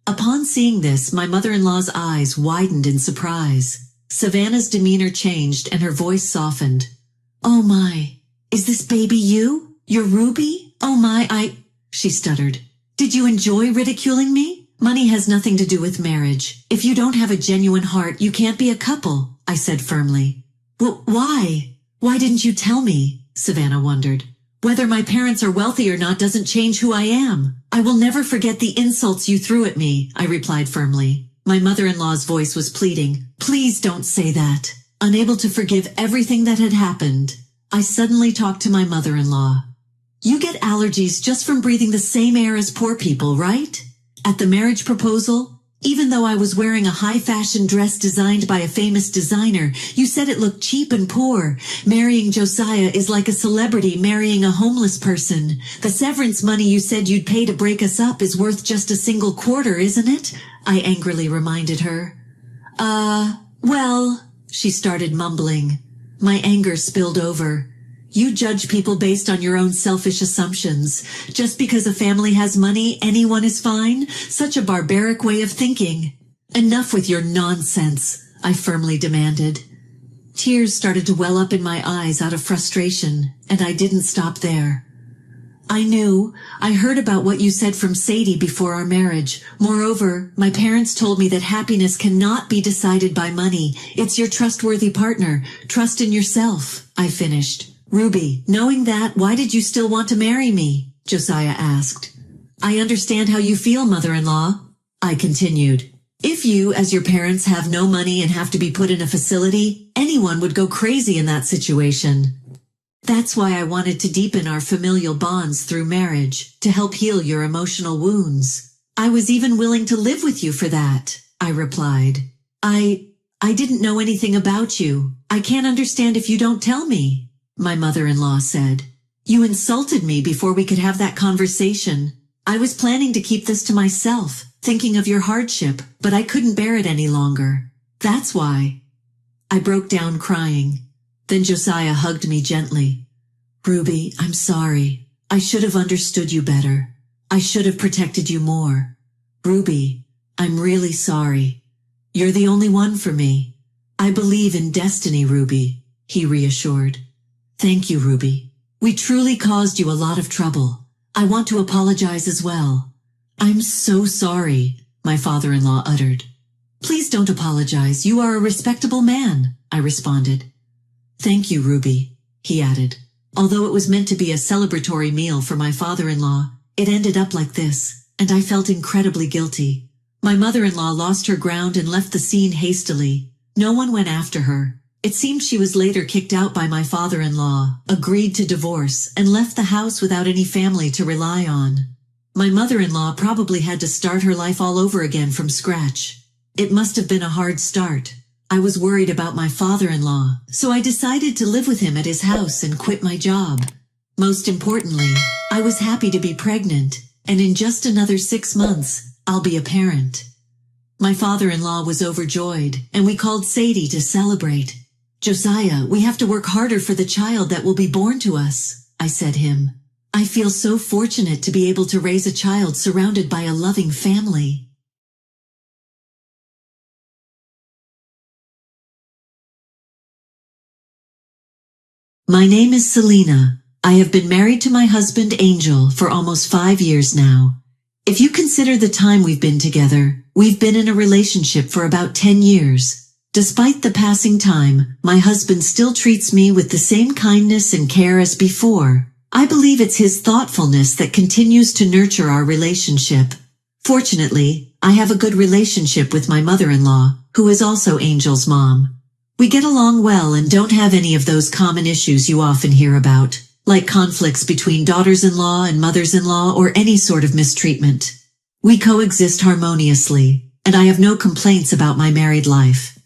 Upon seeing this, my mother-in-law's eyes widened in surprise. Savannah's demeanor changed and her voice softened. Oh my, is this baby you? You're Ruby? Oh my, she stuttered. Did you enjoy ridiculing me? Money has nothing to do with marriage. If you don't have a genuine heart, you can't be a couple, I said firmly. Well, why? Why didn't you tell me? Savannah wondered. Whether my parents are wealthy or not doesn't change who I am. I will never forget the insults you threw at me, I replied firmly. My mother-in-law's voice was pleading. Please don't say that. Unable to forgive everything that had happened, I suddenly talked to my mother-in-law. You get allergies just from breathing the same air as poor people, right? At the marriage proposal, even though I was wearing a high-fashion dress designed by a famous designer, you said it looked cheap and poor. Marrying Josiah is like a celebrity marrying a homeless person. The severance money you said you'd pay to break us up is worth just a single quarter, isn't it? I angrily reminded her. Well, she started mumbling. My anger spilled over. You judge people based on your own selfish assumptions. Just because a family has money, anyone is fine? Such a barbaric way of thinking. Enough with your nonsense, I firmly demanded. Tears started to well up in my eyes out of frustration, and I didn't stop there. I heard about what you said from Sadie before our marriage. Moreover, my parents told me that happiness cannot be decided by money. It's your trustworthy partner. Trust in yourself, I finished. Ruby, knowing that, why did you still want to marry me? Josiah asked. I understand how you feel, mother-in-law, I continued. If you, as your parents, have no money and have to be put in a facility, anyone would go crazy in that situation. That's why I wanted to deepen our familial bonds through marriage, to help heal your emotional wounds. I was even willing to live with you for that, I replied. I didn't know anything about you. I can't understand if you don't tell me, my mother-in-law said. You insulted me before we could have that conversation. I was planning to keep this to myself, thinking of your hardship, but I couldn't bear it any longer. That's why. I broke down crying. Then Josiah hugged me gently. Ruby, I'm sorry. I should have understood you better. I should have protected you more. Ruby, I'm really sorry. You're the only one for me. I believe in destiny, Ruby, he reassured. Thank you, Ruby. We truly caused you a lot of trouble. I want to apologize as well. I'm so sorry, my father-in-law uttered. Please don't apologize. You are a respectable man, I responded. Thank you, Ruby, he added. Although it was meant to be a celebratory meal for my father-in-law, it ended up like this, and I felt incredibly guilty. My mother-in-law lost her ground and left the scene hastily. No one went after her. It seemed she was later kicked out by my father-in-law, agreed to divorce, and left the house without any family to rely on. My mother-in-law probably had to start her life all over again from scratch. It must have been a hard start. I was worried about my father-in-law, so I decided to live with him at his house and quit my job. Most importantly, I was happy to be pregnant, and in just another 6 months, I'll be a parent. My father-in-law was overjoyed, and we called Sadie to celebrate. Josiah, we have to work harder for the child that will be born to us, I said him. I feel so fortunate to be able to raise a child surrounded by a loving family. My name is Selena. I have been married to my husband Angel for almost 5 years now. If you consider the time we've been together, we've been in a relationship for about 10 years. Despite the passing time, my husband still treats me with the same kindness and care as before. I believe it's his thoughtfulness that continues to nurture our relationship. Fortunately, I have a good relationship with my mother-in-law, who is also Angel's mom. We get along well and don't have any of those common issues you often hear about, like conflicts between daughters-in-law and mothers-in-law or any sort of mistreatment. We coexist harmoniously, and I have no complaints about my married life.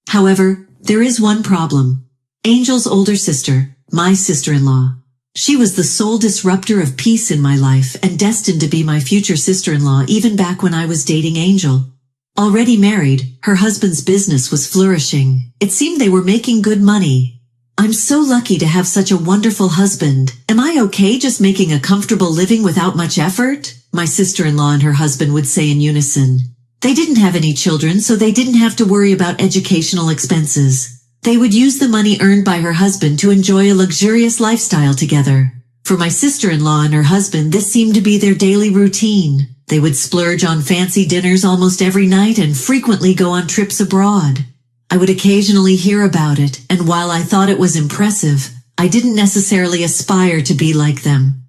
However, there is one problem. Angel's older sister, my sister-in-law. She was the sole disruptor of peace in my life and destined to be my future sister-in-law even back when I was dating Angel. Already married, her husband's business was flourishing. It seemed they were making good money. I'm so lucky to have such a wonderful husband. Am I okay just making a comfortable living without much effort? My sister-in-law and her husband would say in unison. They didn't have any children, so they didn't have to worry about educational expenses. They would use the money earned by her husband to enjoy a luxurious lifestyle together. For my sister-in-law and her husband, this seemed to be their daily routine. They would splurge on fancy dinners almost every night and frequently go on trips abroad. I would occasionally hear about it, and while I thought it was impressive, I didn't necessarily aspire to be like them.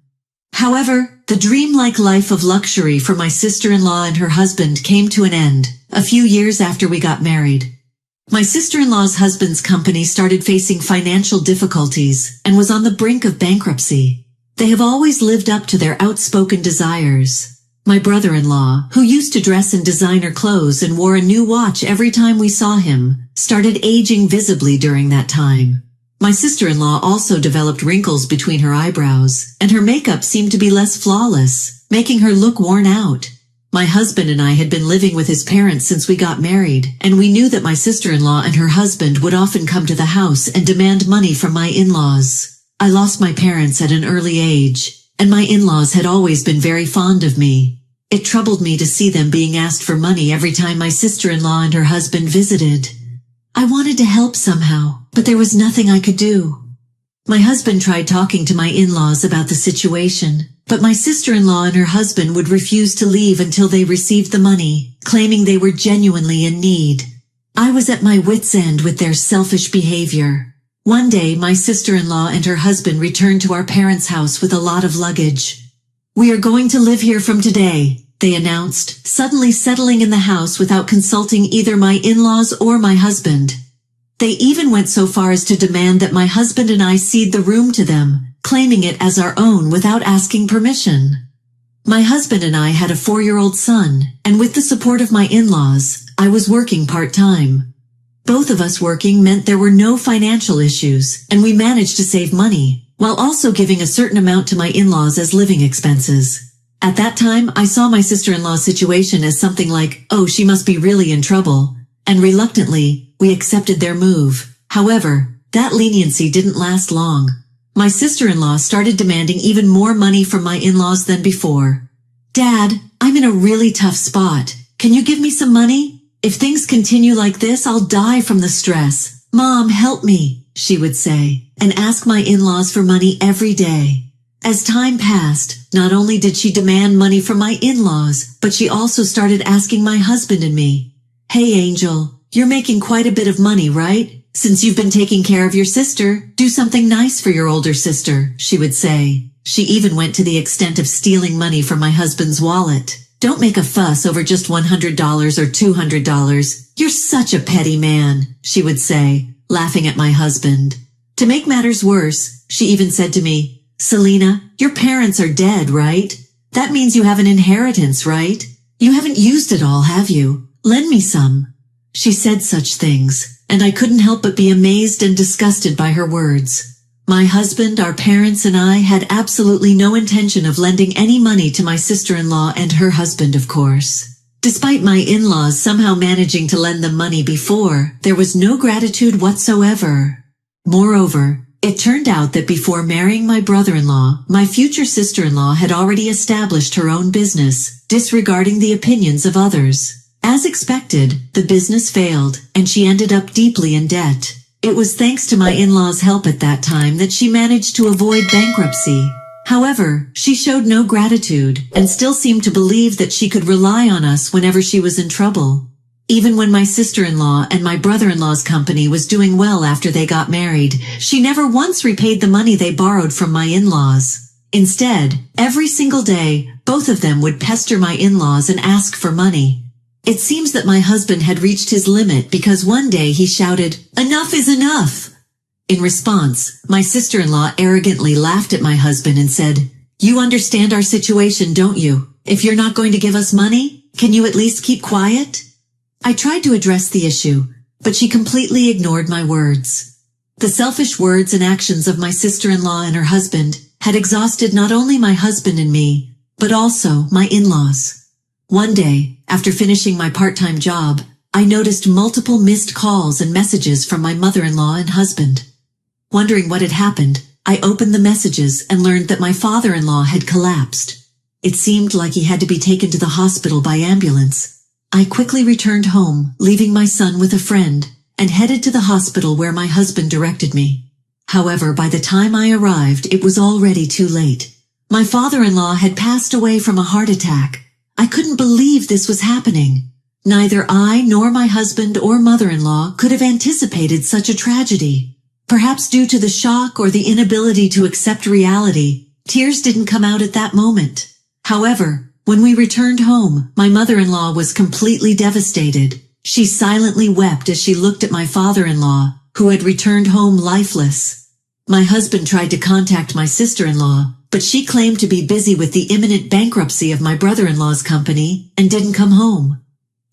However, the dreamlike life of luxury for my sister-in-law and her husband came to an end, a few years after we got married. My sister-in-law's husband's company started facing financial difficulties and was on the brink of bankruptcy. They have always lived up to their outspoken desires. My brother-in-law, who used to dress in designer clothes and wore a new watch every time we saw him, started aging visibly during that time. My sister-in-law also developed wrinkles between her eyebrows, and her makeup seemed to be less flawless, making her look worn out. My husband and I had been living with his parents since we got married, and we knew that my sister-in-law and her husband would often come to the house and demand money from my in-laws. I lost my parents at an early age, and my in-laws had always been very fond of me. It troubled me to see them being asked for money every time my sister-in-law and her husband visited. I wanted to help somehow, but there was nothing I could do. My husband tried talking to my in-laws about the situation, But my sister-in-law and her husband would refuse to leave until they received the money, claiming they were genuinely in need. I was at my wit's end with their selfish behavior. One day, my sister-in-law and her husband returned to our parents' house with a lot of luggage. "We are going to live here from today," they announced, suddenly settling in the house without consulting either my in-laws or my husband. They even went so far as to demand that my husband and I cede the room to them, claiming it as our own without asking permission. My husband and I had a 4-year-old son, and with the support of my in-laws, I was working part-time. Both of us working meant there were no financial issues, and we managed to save money, while also giving a certain amount to my in-laws as living expenses. At that time, I saw my sister-in-law's situation as something like, "Oh, she must be really in trouble," and reluctantly, we accepted their move. However, that leniency didn't last long. My sister-in-law started demanding even more money from my in-laws than before. "Dad, I'm in a really tough spot. Can you give me some money? If things continue like this, I'll die from the stress. Mom, help me," she would say, and ask my in-laws for money every day. As time passed, not only did she demand money from my in-laws, but she also started asking my husband and me, "Hey Angel, you're making quite a bit of money, right? Since you've been taking care of your sister, do something nice for your older sister," she would say. She even went to the extent of stealing money from my husband's wallet. "Don't make a fuss over just $100 or $200. You're such a petty man," she would say, laughing at my husband. To make matters worse, she even said to me, "Selena, your parents are dead, right? That means you have an inheritance, right? You haven't used it all, have you? Lend me some." She said such things, and I couldn't help but be amazed and disgusted by her words. My husband, our parents, and I had absolutely no intention of lending any money to my sister-in-law and her husband, of course. Despite my in-laws somehow managing to lend them money before, there was no gratitude whatsoever. Moreover, it turned out that before marrying my brother-in-law, my future sister-in-law had already established her own business, disregarding the opinions of others. As expected, the business failed, and she ended up deeply in debt. It was thanks to my in-laws' help at that time that she managed to avoid bankruptcy. However, she showed no gratitude, and still seemed to believe that she could rely on us whenever she was in trouble. Even when my sister-in-law and my brother-in-law's company was doing well after they got married, she never once repaid the money they borrowed from my in-laws. Instead, every single day, both of them would pester my in-laws and ask for money. It seems that my husband had reached his limit because one day he shouted, "Enough is enough!" In response, my sister-in-law arrogantly laughed at my husband and said, "You understand our situation, don't you? If you're not going to give us money, can you at least keep quiet?" I tried to address the issue, but she completely ignored my words. The selfish words and actions of my sister-in-law and her husband had exhausted not only my husband and me, but also my in-laws. One day, after finishing my part-time job, I noticed multiple missed calls and messages from my mother-in-law and husband. Wondering what had happened, I opened the messages and learned that my father-in-law had collapsed. It seemed like he had to be taken to the hospital by ambulance. I quickly returned home, leaving my son with a friend, and headed to the hospital where my husband directed me. However, by the time I arrived, it was already too late. My father-in-law had passed away from a heart attack. I couldn't believe this was happening. Neither I nor my husband or mother-in-law could have anticipated such a tragedy. Perhaps due to the shock or the inability to accept reality, tears didn't come out at that moment. However, when we returned home, my mother-in-law was completely devastated. She silently wept as she looked at my father-in-law, who had returned home lifeless. My husband tried to contact my sister-in-law, but she claimed to be busy with the imminent bankruptcy of my brother-in-law's company and didn't come home.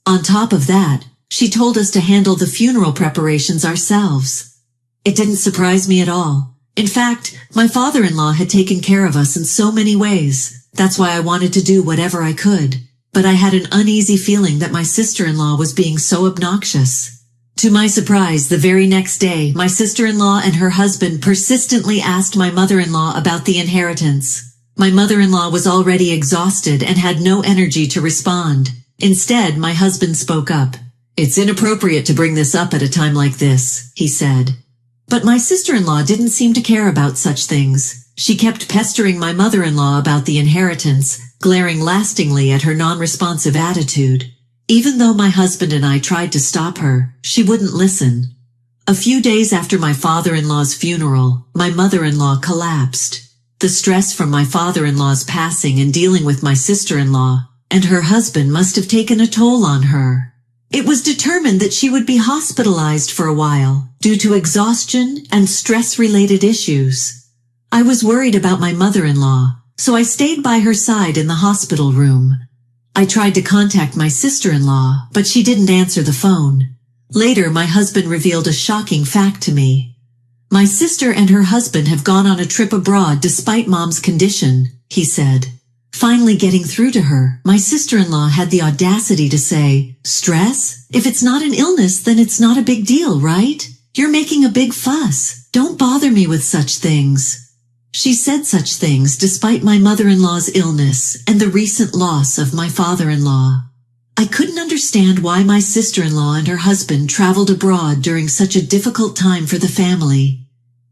On top of that, she told us to handle the funeral preparations ourselves. It didn't surprise me at all. In fact, my father-in-law had taken care of us in so many ways. That's why I wanted to do whatever I could. But I had an uneasy feeling that my sister-in-law was being so obnoxious. To my surprise, the very next day, my sister-in-law and her husband persistently asked my mother-in-law about the inheritance. My mother-in-law was already exhausted and had no energy to respond. Instead, my husband spoke up. "It's inappropriate to bring this up at a time like this," he said. But my sister-in-law didn't seem to care about such things. She kept pestering my mother-in-law about the inheritance, glaring lastingly at her non-responsive attitude. Even though my husband and I tried to stop her, she wouldn't listen. A few days after my father-in-law's funeral, my mother-in-law collapsed. The stress from my father-in-law's passing and dealing with my sister-in-law and her husband must have taken a toll on her. It was determined that she would be hospitalized for a while due to exhaustion and stress-related issues. I was worried about my mother-in-law, so I stayed by her side in the hospital room. I tried to contact my sister-in-law, but she didn't answer the phone. Later, my husband revealed a shocking fact to me. My sister and her husband have gone on a trip abroad despite Mom's condition, he said. Finally getting through to her, my sister-in-law had the audacity to say, "Stress? If it's not an illness, then it's not a big deal, right? You're making a big fuss. Don't bother me with such things." She said such things despite my mother-in-law's illness and the recent loss of my father-in-law. I couldn't understand why my sister-in-law and her husband traveled abroad during such a difficult time for the family.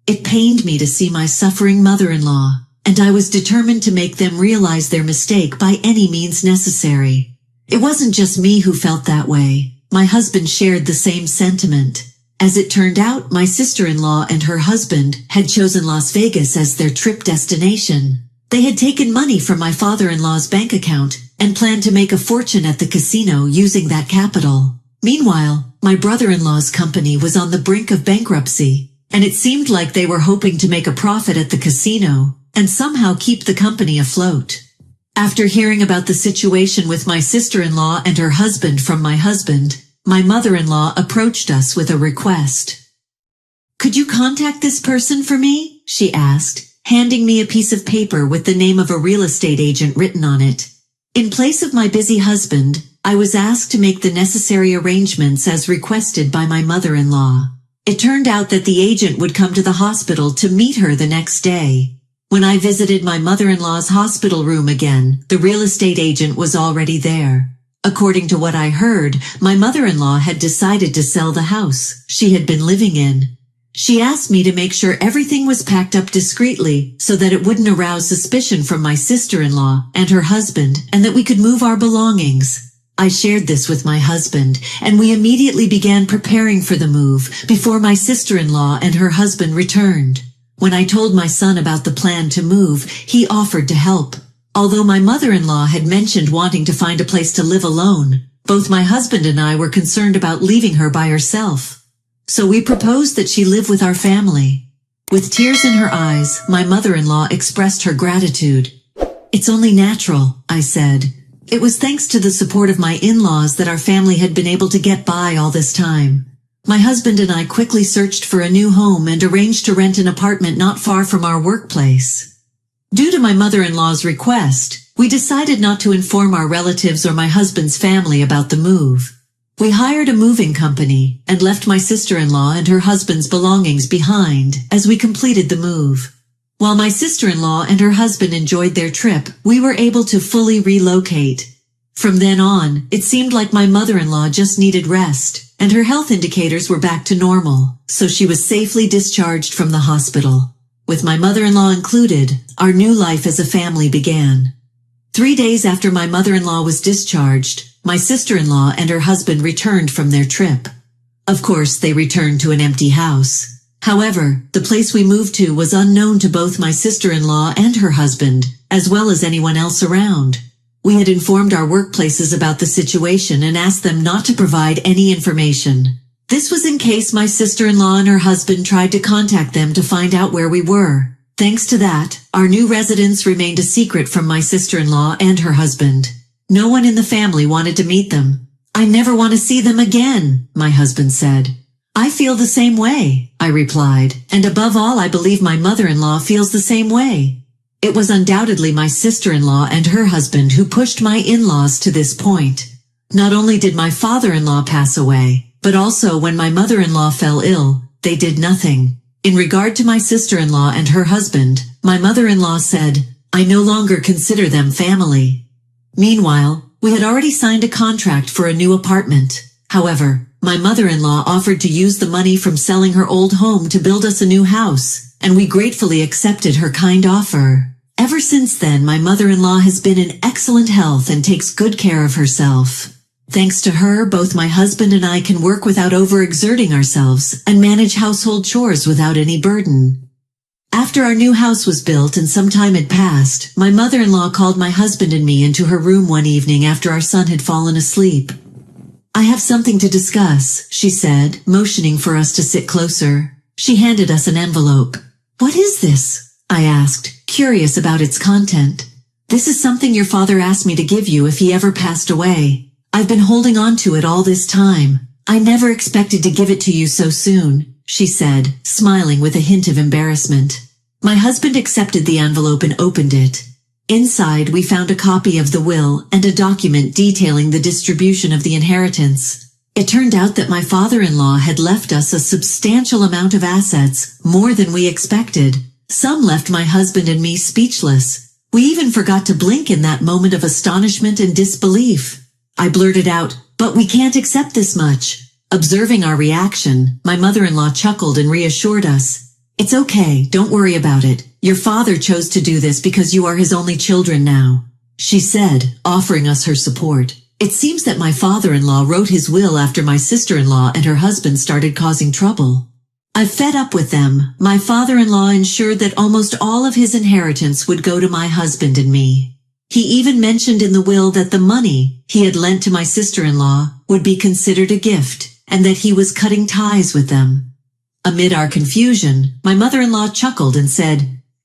It pained me to see my suffering mother-in-law, and I was determined to make them realize their mistake by any means necessary. It wasn't just me who felt that way. My husband shared the same sentiment. As it turned out, my sister-in-law and her husband had chosen Las Vegas as their trip destination. They had taken money from my father-in-law's bank account and planned to make a fortune at the casino using that capital. Meanwhile, my brother-in-law's company was on the brink of bankruptcy, and it seemed like they were hoping to make a profit at the casino and somehow keep the company afloat. After hearing about the situation with my sister-in-law and her husband from my husband, my mother-in-law approached us with a request. "Could you contact this person for me?" she asked, handing me a piece of paper with the name of a real estate agent written on it. In place of my busy husband, I was asked to make the necessary arrangements as requested by my mother-in-law. It turned out that the agent would come to the hospital to meet her the next day. When I visited my mother-in-law's hospital room again, the real estate agent was already there. According to what I heard, my mother-in-law had decided to sell the house she had been living in. She asked me to make sure everything was packed up discreetly so that it wouldn't arouse suspicion from my sister-in-law and her husband and that we could move our belongings. I shared this with my husband, and we immediately began preparing for the move before my sister-in-law and her husband returned. When I told my son about the plan to move, he offered to help. Although my mother-in-law had mentioned wanting to find a place to live alone, both my husband and I were concerned about leaving her by herself. So we proposed that she live with our family. With tears in her eyes, my mother-in-law expressed her gratitude. "It's only natural," I said. It was thanks to the support of my in-laws that our family had been able to get by all this time. My husband and I quickly searched for a new home and arranged to rent an apartment not far from our workplace. Due to my mother-in-law's request, we decided not to inform our relatives or my husband's family about the move. We hired a moving company and left my sister-in-law and her husband's belongings behind as we completed the move. While my sister-in-law and her husband enjoyed their trip, we were able to fully relocate. From then on, it seemed like my mother-in-law just needed rest, and her health indicators were back to normal, so she was safely discharged from the hospital. With my mother-in-law included, our new life as a family began. 3 days after my mother-in-law was discharged, my sister-in-law and her husband returned from their trip. Of course, they returned to an empty house. However, the place we moved to was unknown to both my sister-in-law and her husband, as well as anyone else around. We had informed our workplaces about the situation and asked them not to provide any information. This was in case my sister-in-law and her husband tried to contact them to find out where we were. Thanks to that, our new residence remained a secret from my sister-in-law and her husband. No one in the family wanted to meet them. "I never want to see them again," my husband said. "I feel the same way," I replied, and above all I believe my mother-in-law feels the same way. It was undoubtedly my sister-in-law and her husband who pushed my in-laws to this point. Not only did my father-in-law pass away, but also when my mother-in-law fell ill, they did nothing. In regard to my sister-in-law and her husband, my mother-in-law said, "I no longer consider them family." Meanwhile, we had already signed a contract for a new apartment. However, my mother-in-law offered to use the money from selling her old home to build us a new house, and we gratefully accepted her kind offer. Ever since then, my mother-in-law has been in excellent health and takes good care of herself. Thanks to her, both my husband and I can work without overexerting ourselves and manage household chores without any burden. After our new house was built and some time had passed, my mother-in-law called my husband and me into her room one evening after our son had fallen asleep. "I have something to discuss," she said, motioning for us to sit closer. She handed us an envelope. "What is this?" I asked, curious about its content. "This is something your father asked me to give you if he ever passed away. I've been holding on to it all this time. I never expected to give it to you so soon," she said, smiling with a hint of embarrassment. My husband accepted the envelope and opened it. Inside, we found a copy of the will and a document detailing the distribution of the inheritance. It turned out that my father-in-law had left us a substantial amount of assets, more than we expected. Some left my husband and me speechless. We even forgot to blink in that moment of astonishment and disbelief. I blurted out, "But we can't accept this much." Observing our reaction, my mother-in-law chuckled and reassured us. "It's okay, don't worry about it. Your father chose to do this because you are his only children now," she said, offering us her support. It seems that my father-in-law wrote his will after my sister-in-law and her husband started causing trouble. I fed up with them. My father-in-law ensured that almost all of his inheritance would go to my husband and me. He even mentioned in the will that the money he had lent to my sister-in-law would be considered a gift, and that he was cutting ties with them. Amid our confusion, my mother-in-law chuckled and said,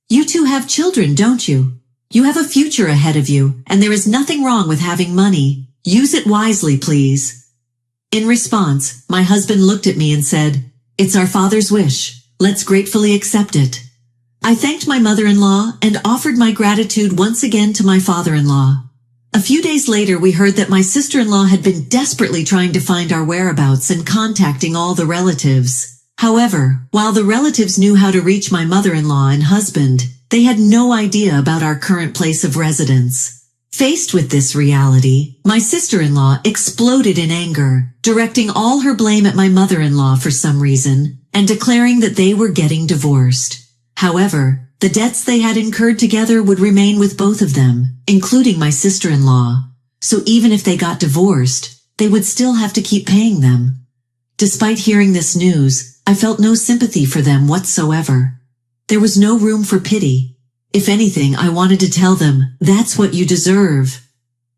"You two have children, don't you? You have a future ahead of you, and there is nothing wrong with having money. Use it wisely, please." In response, my husband looked at me and said, "It's our father's wish. Let's gratefully accept it." I thanked my mother-in-law and offered my gratitude once again to my father-in-law. A few days later, we heard that my sister-in-law had been desperately trying to find our whereabouts and contacting all the relatives. However, while the relatives knew how to reach my mother-in-law and husband, they had no idea about our current place of residence. Faced with this reality, my sister-in-law exploded in anger, directing all her blame at my mother-in-law for some reason, and declaring that they were getting divorced. However, the debts they had incurred together would remain with both of them, including my sister-in-law. So even if they got divorced, they would still have to keep paying them. Despite hearing this news, I felt no sympathy for them whatsoever. There was no room for pity. If anything, I wanted to tell them, "That's what you deserve."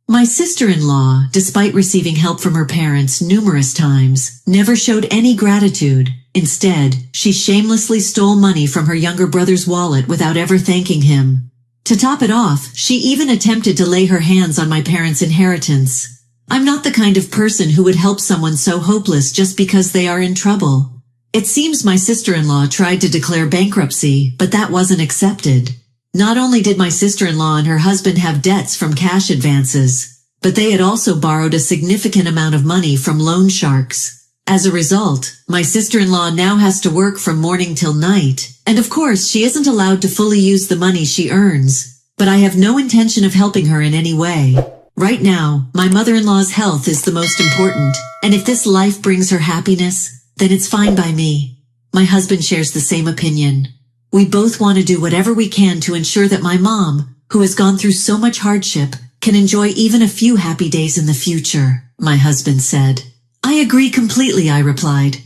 My sister-in-law, despite receiving help from her parents numerous times, never showed any gratitude. Instead, she shamelessly stole money from her younger brother's wallet without ever thanking him. To top it off, she even attempted to lay her hands on my parents' inheritance. I'm not the kind of person who would help someone so hopeless just because they are in trouble. It seems my sister-in-law tried to declare bankruptcy, but that wasn't accepted. Not only did my sister-in-law and her husband have debts from cash advances, but they had also borrowed a significant amount of money from loan sharks. As a result, my sister-in-law now has to work from morning till night, and of course she isn't allowed to fully use the money she earns, but I have no intention of helping her in any way. Right now, my mother-in-law's health is the most important, and if this life brings her happiness, then it's fine by me. My husband shares the same opinion. We both want to do whatever we can to ensure that my mom, who has gone through so much hardship, can enjoy even a few happy days in the future, my husband said. I agree completely, I replied.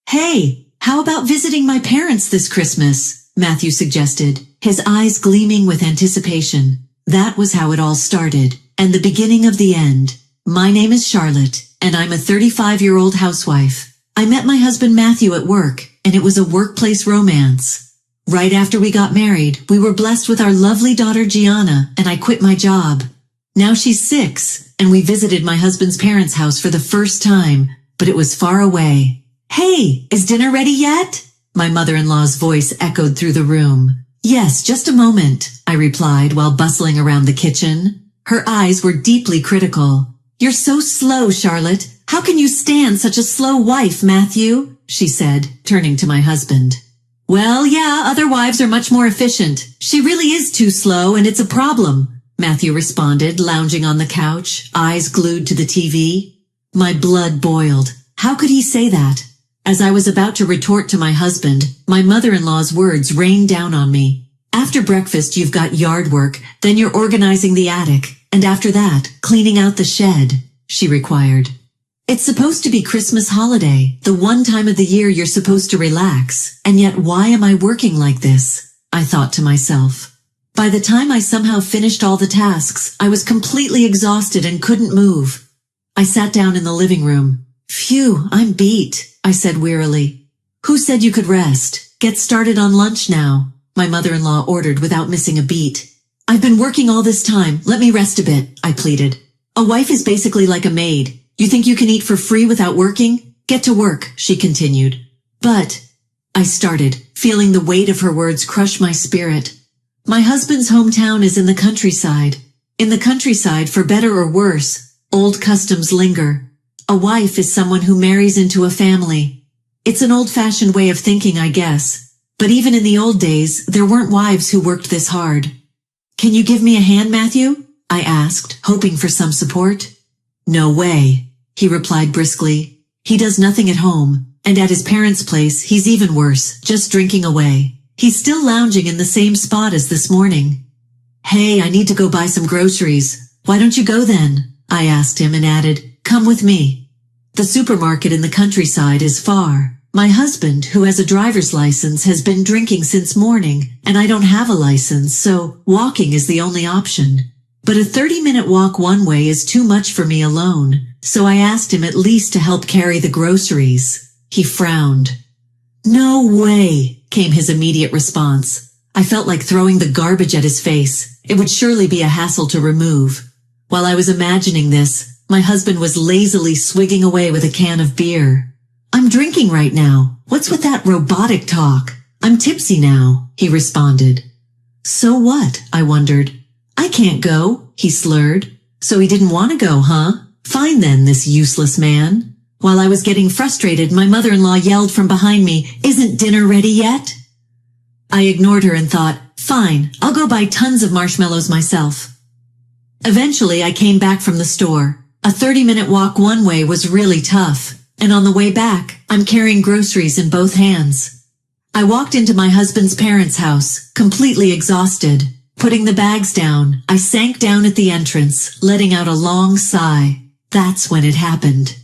Hey, how about visiting my parents this Christmas? Matthew suggested, his eyes gleaming with anticipation. That was how it all started, and the beginning of the end. My name is Charlotte, and I'm a 35-year-old housewife. I met my husband Matthew at work, and it was a workplace romance. Right after we got married, we were blessed with our lovely daughter Gianna, and I quit my job. Now she's 6, and we visited my husband's parents' house for the first time, but it was far away. Hey, is dinner ready yet? My mother-in-law's voice echoed through the room. Yes, just a moment, I replied while bustling around the kitchen. Her eyes were deeply critical. You're so slow, Charlotte. How can you stand such a slow wife, Matthew? She said, turning to my husband. Well, yeah, other wives are much more efficient. She really is too slow, and it's a problem. Matthew responded, lounging on the couch, eyes glued to the TV. My blood boiled. How could he say that? As I was about to retort to my husband, my mother-in-law's words rained down on me. After breakfast, you've got yard work, then you're organizing the attic, and after that, cleaning out the shed, she required. It's supposed to be Christmas holiday, the one time of the year you're supposed to relax, and yet why am I working like this? I thought to myself. By the time I somehow finished all the tasks, I was completely exhausted and couldn't move. I sat down in the living room. Phew, I'm beat, I said wearily. Who said you could rest? Get started on lunch now, my mother-in-law ordered without missing a beat. I've been working all this time, let me rest a bit, I pleaded. A wife is basically like a maid. You think you can eat for free without working? Get to work, she continued. But, I started, feeling the weight of her words crush my spirit. My husband's hometown is in the countryside. In the countryside, for better or worse, old customs linger. A wife is someone who marries into a family. It's an old-fashioned way of thinking, I guess. But even in the old days, there weren't wives who worked this hard. Can you give me a hand, Matthew? I asked, hoping for some support. No way, he replied briskly. He does nothing at home, and at his parents' place, he's even worse, just drinking away. He's still lounging in the same spot as this morning. Hey, I need to go buy some groceries. Why don't you go then? I asked him and added, come with me. The supermarket in the countryside is far. My husband, who has a driver's license, has been drinking since morning, and I don't have a license, so walking is the only option. But a 30-minute walk one way is too much for me alone, so I asked him at least to help carry the groceries. He frowned. No way, came his immediate response. I felt like throwing the garbage at his face. It would surely be a hassle to remove. While I was imagining this, my husband was lazily swigging away with a can of beer. I'm drinking right now. What's with that robotic talk? I'm tipsy now, he responded. So what? I wondered. I can't go, he slurred. So he didn't want to go, huh? Fine then, this useless man. While I was getting frustrated, my mother-in-law yelled from behind me, isn't dinner ready yet? I ignored her and thought, fine, I'll go buy tons of marshmallows myself. Eventually, I came back from the store. A 30-minute walk one way was really tough, and on the way back, I'm carrying groceries in both hands. I walked into my husband's parents' house, completely exhausted. Putting the bags down, I sank down at the entrance, letting out a long sigh. That's when it happened.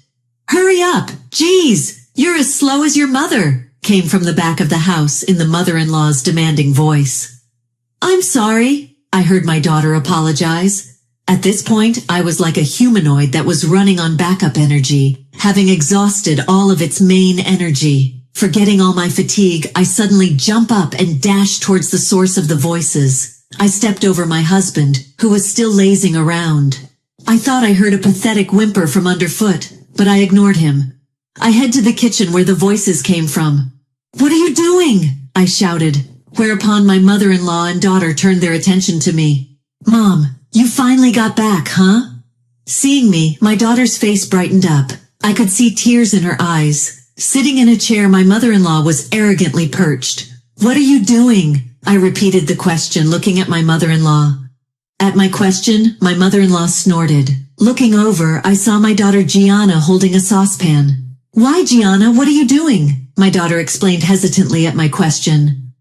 Hurry up! Geez, you're as slow as your mother, came from the back of the house in the mother-in-law's demanding voice. I'm sorry, I heard my daughter apologize. At this point, I was like a humanoid that was running on backup energy, having exhausted all of its main energy. Forgetting all my fatigue, I suddenly jump up and dash towards the source of the voices. I stepped over my husband, who was still lazing around. I thought I heard a pathetic whimper from underfoot, but I ignored him. I head to the kitchen where the voices came from. What are you doing? I shouted, whereupon my mother-in-law and daughter turned their attention to me. Mom, you finally got back, huh? Seeing me, my daughter's face brightened up. I could see tears in her eyes. Sitting in a chair, my mother-in-law was arrogantly perched. What are you doing? I repeated the question, looking at my mother-in-law. At my question, my mother-in-law snorted. Looking over, I saw my daughter Gianna holding a saucepan. Why, Gianna, what are you doing? My daughter explained hesitantly at my question.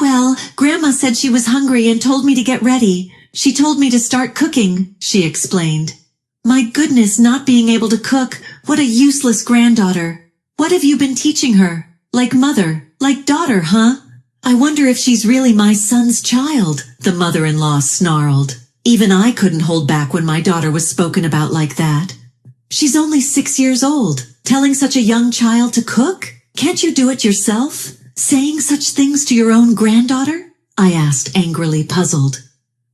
Well, Grandma said she was hungry and told me to get ready. She told me to start cooking, she explained. My goodness, not being able to cook. What a useless granddaughter. What have you been teaching her? Like mother, like daughter, huh? I wonder if she's really my son's child, the mother-in-law snarled. Even I couldn't hold back when my daughter was spoken about like that. She's only 6 years old, telling such a young child to cook? Can't you do it yourself? Saying such things to your own granddaughter? I asked, angrily puzzled.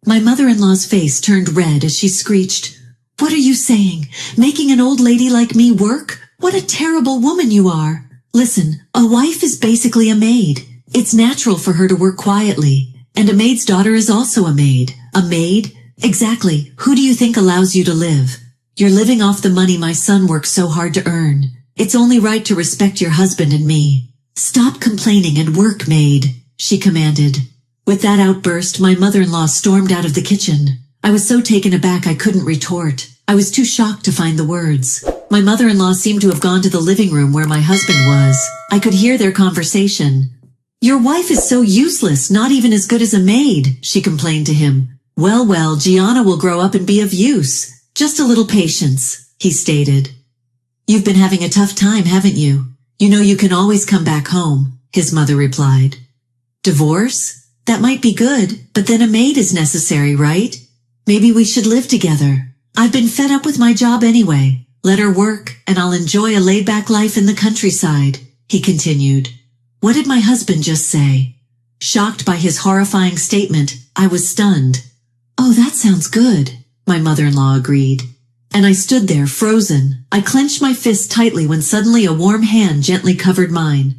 My mother-in-law's face turned red as she screeched, What are you saying? Making an old lady like me work? What a terrible woman you are. Listen, a wife is basically a maid. It's natural for her to work quietly. And a maid's daughter is also a maid. A maid? Exactly. Who do you think allows you to live? You're living off the money my son works so hard to earn. It's only right to respect your husband and me. Stop complaining and work, maid, she commanded. With that outburst, my mother-in-law stormed out of the kitchen. I was so taken aback I couldn't retort. I was too shocked to find the words. My mother-in-law seemed to have gone to the living room where my husband was. I could hear their conversation. "Your wife is so useless, not even as good as a maid," she complained to him. Well, Gianna will grow up and be of use. Just a little patience," he stated. "You've been having a tough time, haven't you? You know you can always come back home," his mother replied. "Divorce? That might be good, but then a maid is necessary, right? Maybe we should live together. I've been fed up with my job anyway. Let her work, and I'll enjoy a laid-back life in the countryside," he continued. What did my husband just say? Shocked by his horrifying statement, I was stunned. "Oh, that sounds good," my mother-in-law agreed. And I stood there, frozen. I clenched my fist tightly when suddenly a warm hand gently covered mine.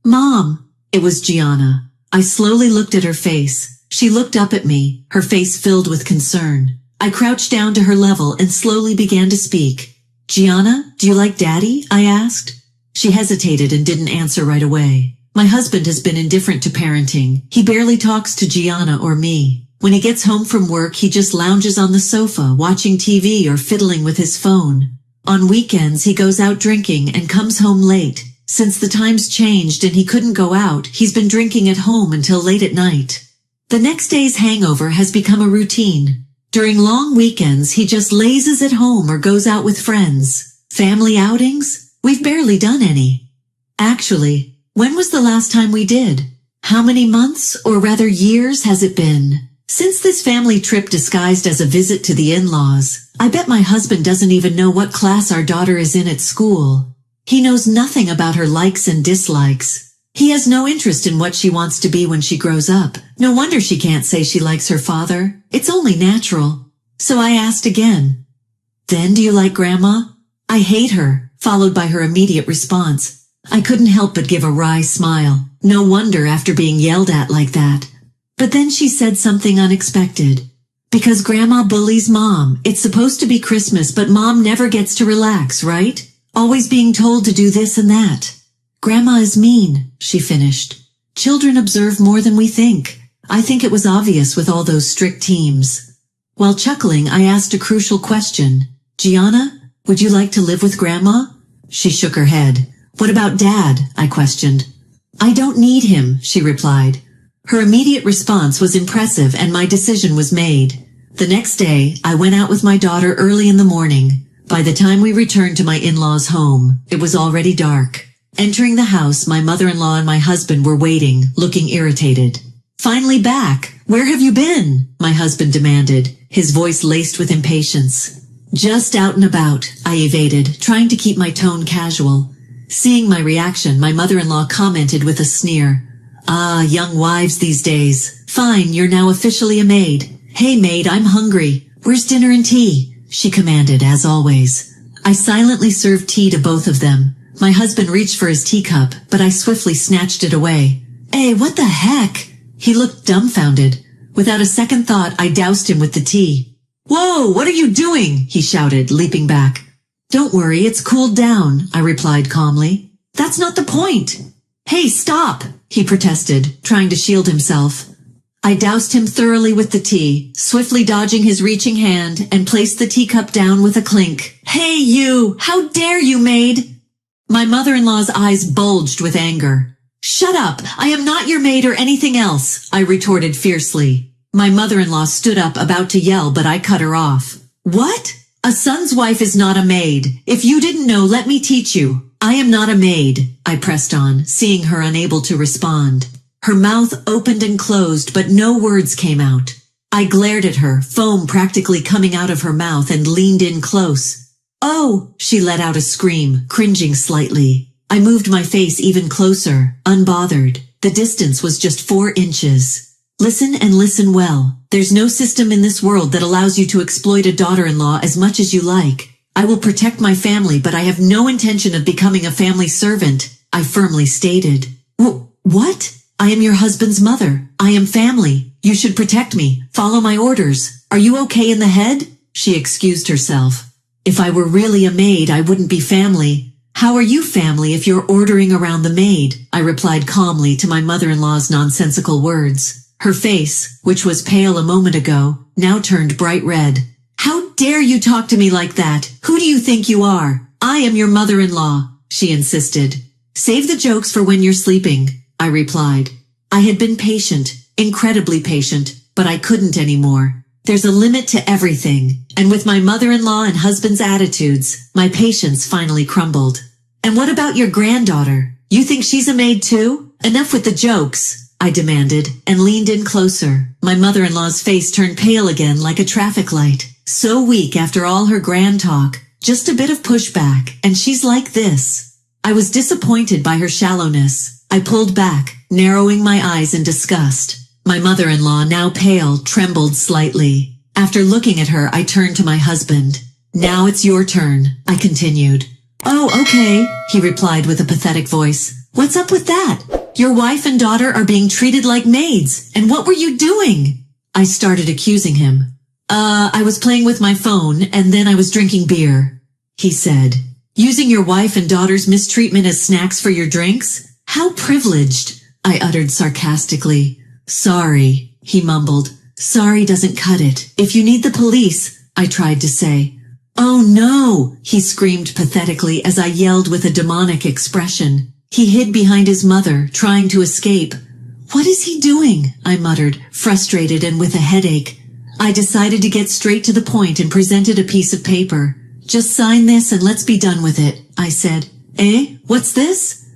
"Mom!" It was Gianna. I slowly looked at her face. She looked up at me, her face filled with concern. I crouched down to her level and slowly began to speak. "Gianna, do you like Daddy?" I asked. She hesitated and didn't answer right away. My husband has been indifferent to parenting. He barely talks to Gianna or me. When he gets home from work, he just lounges on the sofa, watching TV or fiddling with his phone. On weekends, he goes out drinking and comes home late. Since the times changed and he couldn't go out, he's been drinking at home until late at night. The next day's hangover has become a routine. During long weekends, he just lazes at home or goes out with friends. Family outings? We've barely done any. Actually, when was the last time we did? How many months, or rather years, has it been? Since this family trip disguised as a visit to the in-laws, I bet my husband doesn't even know what class our daughter is in at school. He knows nothing about her likes and dislikes. He has no interest in what she wants to be when she grows up. No wonder she can't say she likes her father. It's only natural. So I asked again, "Then do you like Grandma?" "I hate her," followed by her immediate response. I couldn't help but give a wry smile. No wonder after being yelled at like that. But then she said something unexpected. "Because Grandma bullies Mom. It's supposed to be Christmas, but Mom never gets to relax, right? Always being told to do this and that. Grandma is mean," she finished. "Children observe more than we think. I think it was obvious with all those strict teams." While chuckling, I asked a crucial question. "Gianna, would you like to live with Grandma?" She shook her head. "What about Dad?" I questioned. "I don't need him," she replied. Her immediate response was impressive and my decision was made. The next day, I went out with my daughter early in the morning. By the time we returned to my in-laws' home, it was already dark. Entering the house, my mother-in-law and my husband were waiting, looking irritated. "Finally back! Where have you been?" my husband demanded, his voice laced with impatience. "Just out and about," I evaded, trying to keep my tone casual. Seeing my reaction, my mother-in-law commented with a sneer. "Ah, young wives these days. Fine, you're now officially a maid. Hey maid, I'm hungry. Where's dinner and tea?" she commanded, as always. I silently served tea to both of them. My husband reached for his teacup, but I swiftly snatched it away. "Hey, what the heck?" He looked dumbfounded. Without a second thought, I doused him with the tea. "Whoa, what are you doing?" he shouted, leaping back. "Don't worry, it's cooled down," I replied calmly. "That's not the point." "Hey, stop," he protested, trying to shield himself. I doused him thoroughly with the tea, swiftly dodging his reaching hand, and placed the teacup down with a clink. "Hey, you! How dare you, maid!" My mother-in-law's eyes bulged with anger. "Shut up! I am not your maid or anything else," I retorted fiercely. My mother-in-law stood up, about to yell, but I cut her off. "What? A son's wife is not a maid. If you didn't know, let me teach you. I am not a maid," I pressed on, seeing her unable to respond. Her mouth opened and closed, but no words came out. I glared at her, foam practically coming out of her mouth, and leaned in close. "Oh!" she let out a scream, cringing slightly. I moved my face even closer, unbothered. The distance was just 4 inches. "Listen and listen well. There's no system in this world that allows you to exploit a daughter-in-law as much as you like. I will protect my family, but I have no intention of becoming a family servant," I firmly stated. What? I am your husband's mother. I am family. You should protect me. Follow my orders. Are you okay in the head?" She excused herself. "If I were really a maid, I wouldn't be family." "How are you family if you're ordering around the maid?" I replied calmly to my mother-in-law's nonsensical words. Her face, which was pale a moment ago, now turned bright red. How dare you talk to me like that? Who do you think you are? I am your mother-in-law, she insisted. Save the jokes for when you're sleeping, I replied. I had been patient, incredibly patient, but I couldn't anymore. There's a limit to everything, and with my mother-in-law and husband's attitudes, my patience finally crumbled. And what about your granddaughter? You think she's a maid too? Enough with the jokes, I demanded, and leaned in closer. My mother-in-law's face turned pale again like a traffic light. So weak after all her grand talk. Just a bit of pushback, and she's like this. I was disappointed by her shallowness. I pulled back, narrowing my eyes in disgust. My mother-in-law, now pale, trembled slightly. After looking at her, I turned to my husband. Now it's your turn, I continued. Oh, okay, he replied with a pathetic voice. What's up with that? Your wife and daughter are being treated like maids, and what were you doing? I started accusing him. I was playing with my phone, and then I was drinking beer, he said. Using your wife and daughter's mistreatment as snacks for your drinks? How privileged, I uttered sarcastically. Sorry, he mumbled. Sorry doesn't cut it. If you need the police, I tried to say. Oh no, he screamed pathetically as I yelled with a demonic expression. He hid behind his mother, trying to escape. What is he doing? I muttered, frustrated and with a headache. I decided to get straight to the point and presented a piece of paper. Just sign this and let's be done with it, I said. Eh? What's this?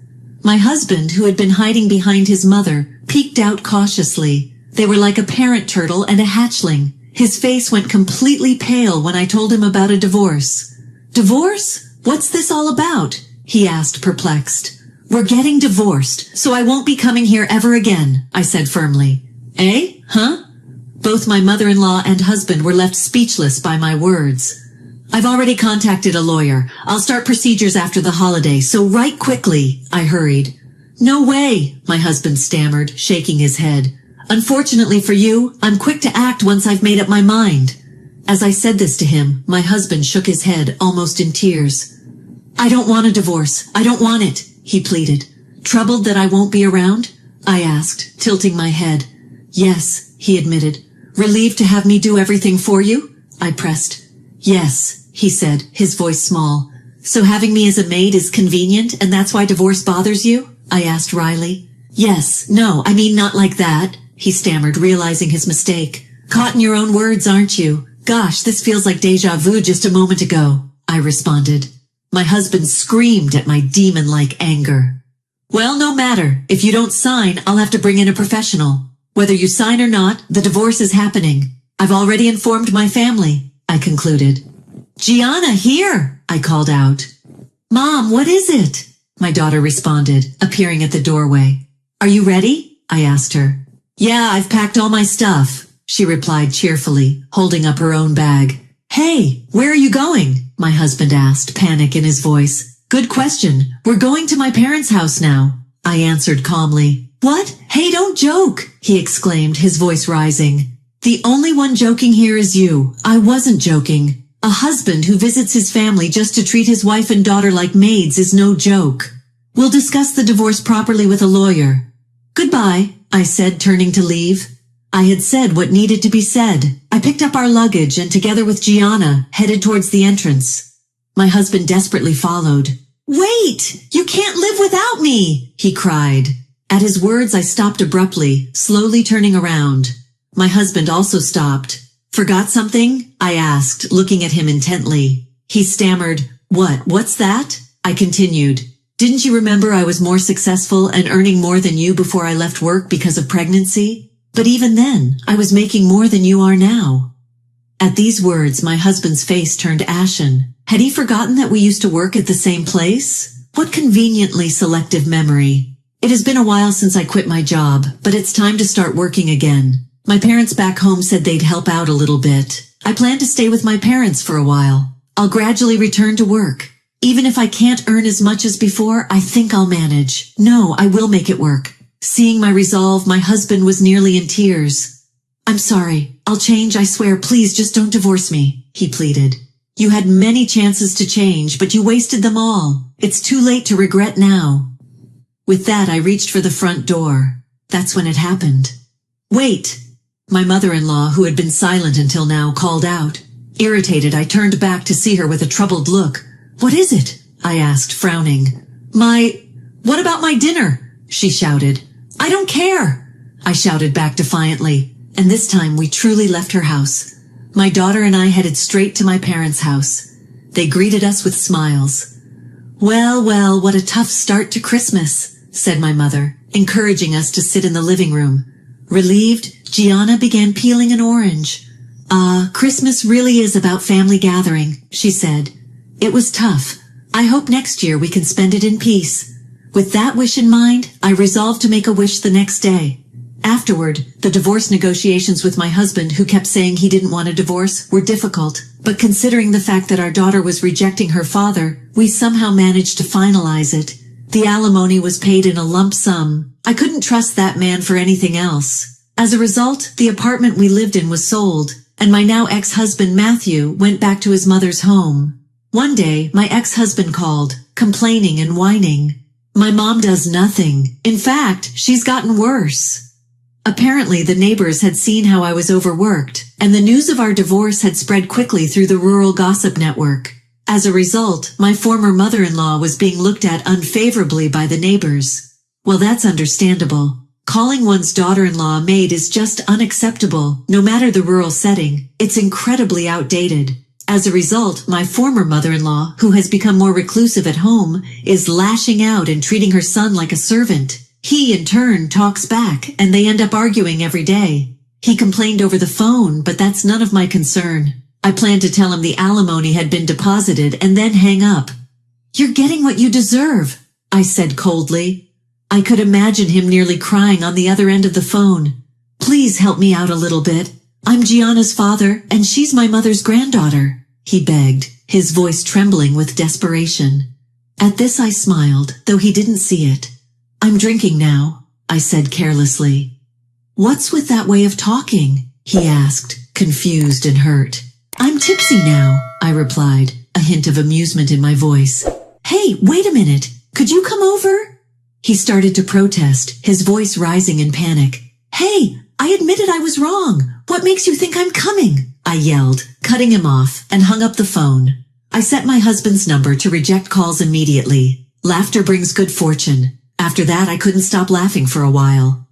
My husband, who had been hiding behind his mother, peeked out cautiously. They were like a parent turtle and a hatchling. His face went completely pale when I told him about a divorce. Divorce? What's this all about? He asked, perplexed. We're getting divorced, so I won't be coming here ever again, I said firmly. Eh? Huh? Both my mother-in-law and husband were left speechless by my words. I've already contacted a lawyer. I'll start procedures after the holiday, so write quickly, I hurried. No way, my husband stammered, shaking his head. Unfortunately for you, I'm quick to act once I've made up my mind. As I said this to him, my husband shook his head, almost in tears. I don't want a divorce. I don't want it, he pleaded. Troubled that I won't be around? I asked, tilting my head. Yes, he admitted. Relieved to have me do everything for you? I pressed. Yes, he said, his voice small. So having me as a maid is convenient and that's why divorce bothers you? I asked wryly. Yes, no, I mean not like that, he stammered, realizing his mistake. Caught in your own words, aren't you? Gosh, this feels like déjà vu just a moment ago, I responded. My husband screamed at my demon-like anger. Well, no matter. If you don't sign, I'll have to bring in a professional. Whether you sign or not, the divorce is happening. I've already informed my family, I concluded. Gianna, here, I called out. Mom, what is it? My daughter responded, appearing at the doorway. Are you ready? I asked her. Yeah, I've packed all my stuff, she replied cheerfully, holding up her own bag. Hey, where are you going? My husband asked, panic in his voice. Good question. We're going to my parents' house now, I answered calmly. What? Hey, don't joke, he exclaimed, his voice rising. The only one joking here is you. I wasn't joking. A husband who visits his family just to treat his wife and daughter like maids is no joke. We'll discuss the divorce properly with a lawyer. Goodbye, I said, turning to leave. I had said what needed to be said. I picked up our luggage and together with Gianna, headed towards the entrance. My husband desperately followed. Wait! You can't live without me! He cried. At his words, I stopped abruptly, slowly turning around. My husband also stopped. Forgot something? I asked, looking at him intently. He stammered, What's that? I continued. Didn't you remember I was more successful and earning more than you before I left work because of pregnancy? But even then, I was making more than you are now. At these words, my husband's face turned ashen. Had he forgotten that we used to work at the same place? What conveniently selective memory. It has been a while since I quit my job, but it's time to start working again. My parents back home said they'd help out a little bit. I plan to stay with my parents for a while. I'll gradually return to work. Even if I can't earn as much as before, I think I'll manage. No, I will make it work. Seeing my resolve, my husband was nearly in tears. I'm sorry. I'll change, I swear. Please just don't divorce me, he pleaded. You had many chances to change, but you wasted them all. It's too late to regret now. With that, I reached for the front door. That's when it happened. Wait! My mother-in-law, who had been silent until now, called out. Irritated, I turned back to see her with a troubled look. What is it? I asked, frowning. What about my dinner? She shouted. I don't care! I shouted back defiantly, and this time we truly left her house. My daughter and I headed straight to my parents' house. They greeted us with smiles. Well, well, what a tough start to Christmas, said my mother, encouraging us to sit in the living room. Relieved, Gianna began peeling an orange. Christmas really is about family gathering, she said. It was tough. I hope next year we can spend it in peace. With that wish in mind, I resolved to make a wish the next day. Afterward, the divorce negotiations with my husband, who kept saying he didn't want a divorce, were difficult. But considering the fact that our daughter was rejecting her father, we somehow managed to finalize it. The alimony was paid in a lump sum. I couldn't trust that man for anything else. As a result, the apartment we lived in was sold, and my now ex-husband Matthew went back to his mother's home. One day, my ex-husband called, complaining and whining. My mom does nothing. In fact, she's gotten worse. Apparently, the neighbors had seen how I was overworked, and the news of our divorce had spread quickly through the rural gossip network. As a result, my former mother-in-law was being looked at unfavorably by the neighbors. Well, that's understandable. Calling one's daughter-in-law a maid is just unacceptable, no matter the rural setting. It's incredibly outdated. As a result, my former mother-in-law, who has become more reclusive at home, is lashing out and treating her son like a servant. He, in turn, talks back, and they end up arguing every day. He complained over the phone, but that's none of my concern. I planned to tell him the alimony had been deposited and then hang up. You're getting what you deserve, I said coldly. I could imagine him nearly crying on the other end of the phone. Please help me out a little bit. I'm Gianna's father, and she's my mother's granddaughter, he begged, his voice trembling with desperation. At this I smiled, though he didn't see it. I'm drinking now, I said carelessly. What's with that way of talking? He asked, confused and hurt. I'm tipsy now, I replied, a hint of amusement in my voice. Hey, wait a minute. Could you come over? He started to protest, his voice rising in panic. Hey, I admitted I was wrong. What makes you think I'm coming? I yelled, cutting him off, and hung up the phone. I set my husband's number to reject calls immediately. Laughter brings good fortune. After that, I couldn't stop laughing for a while.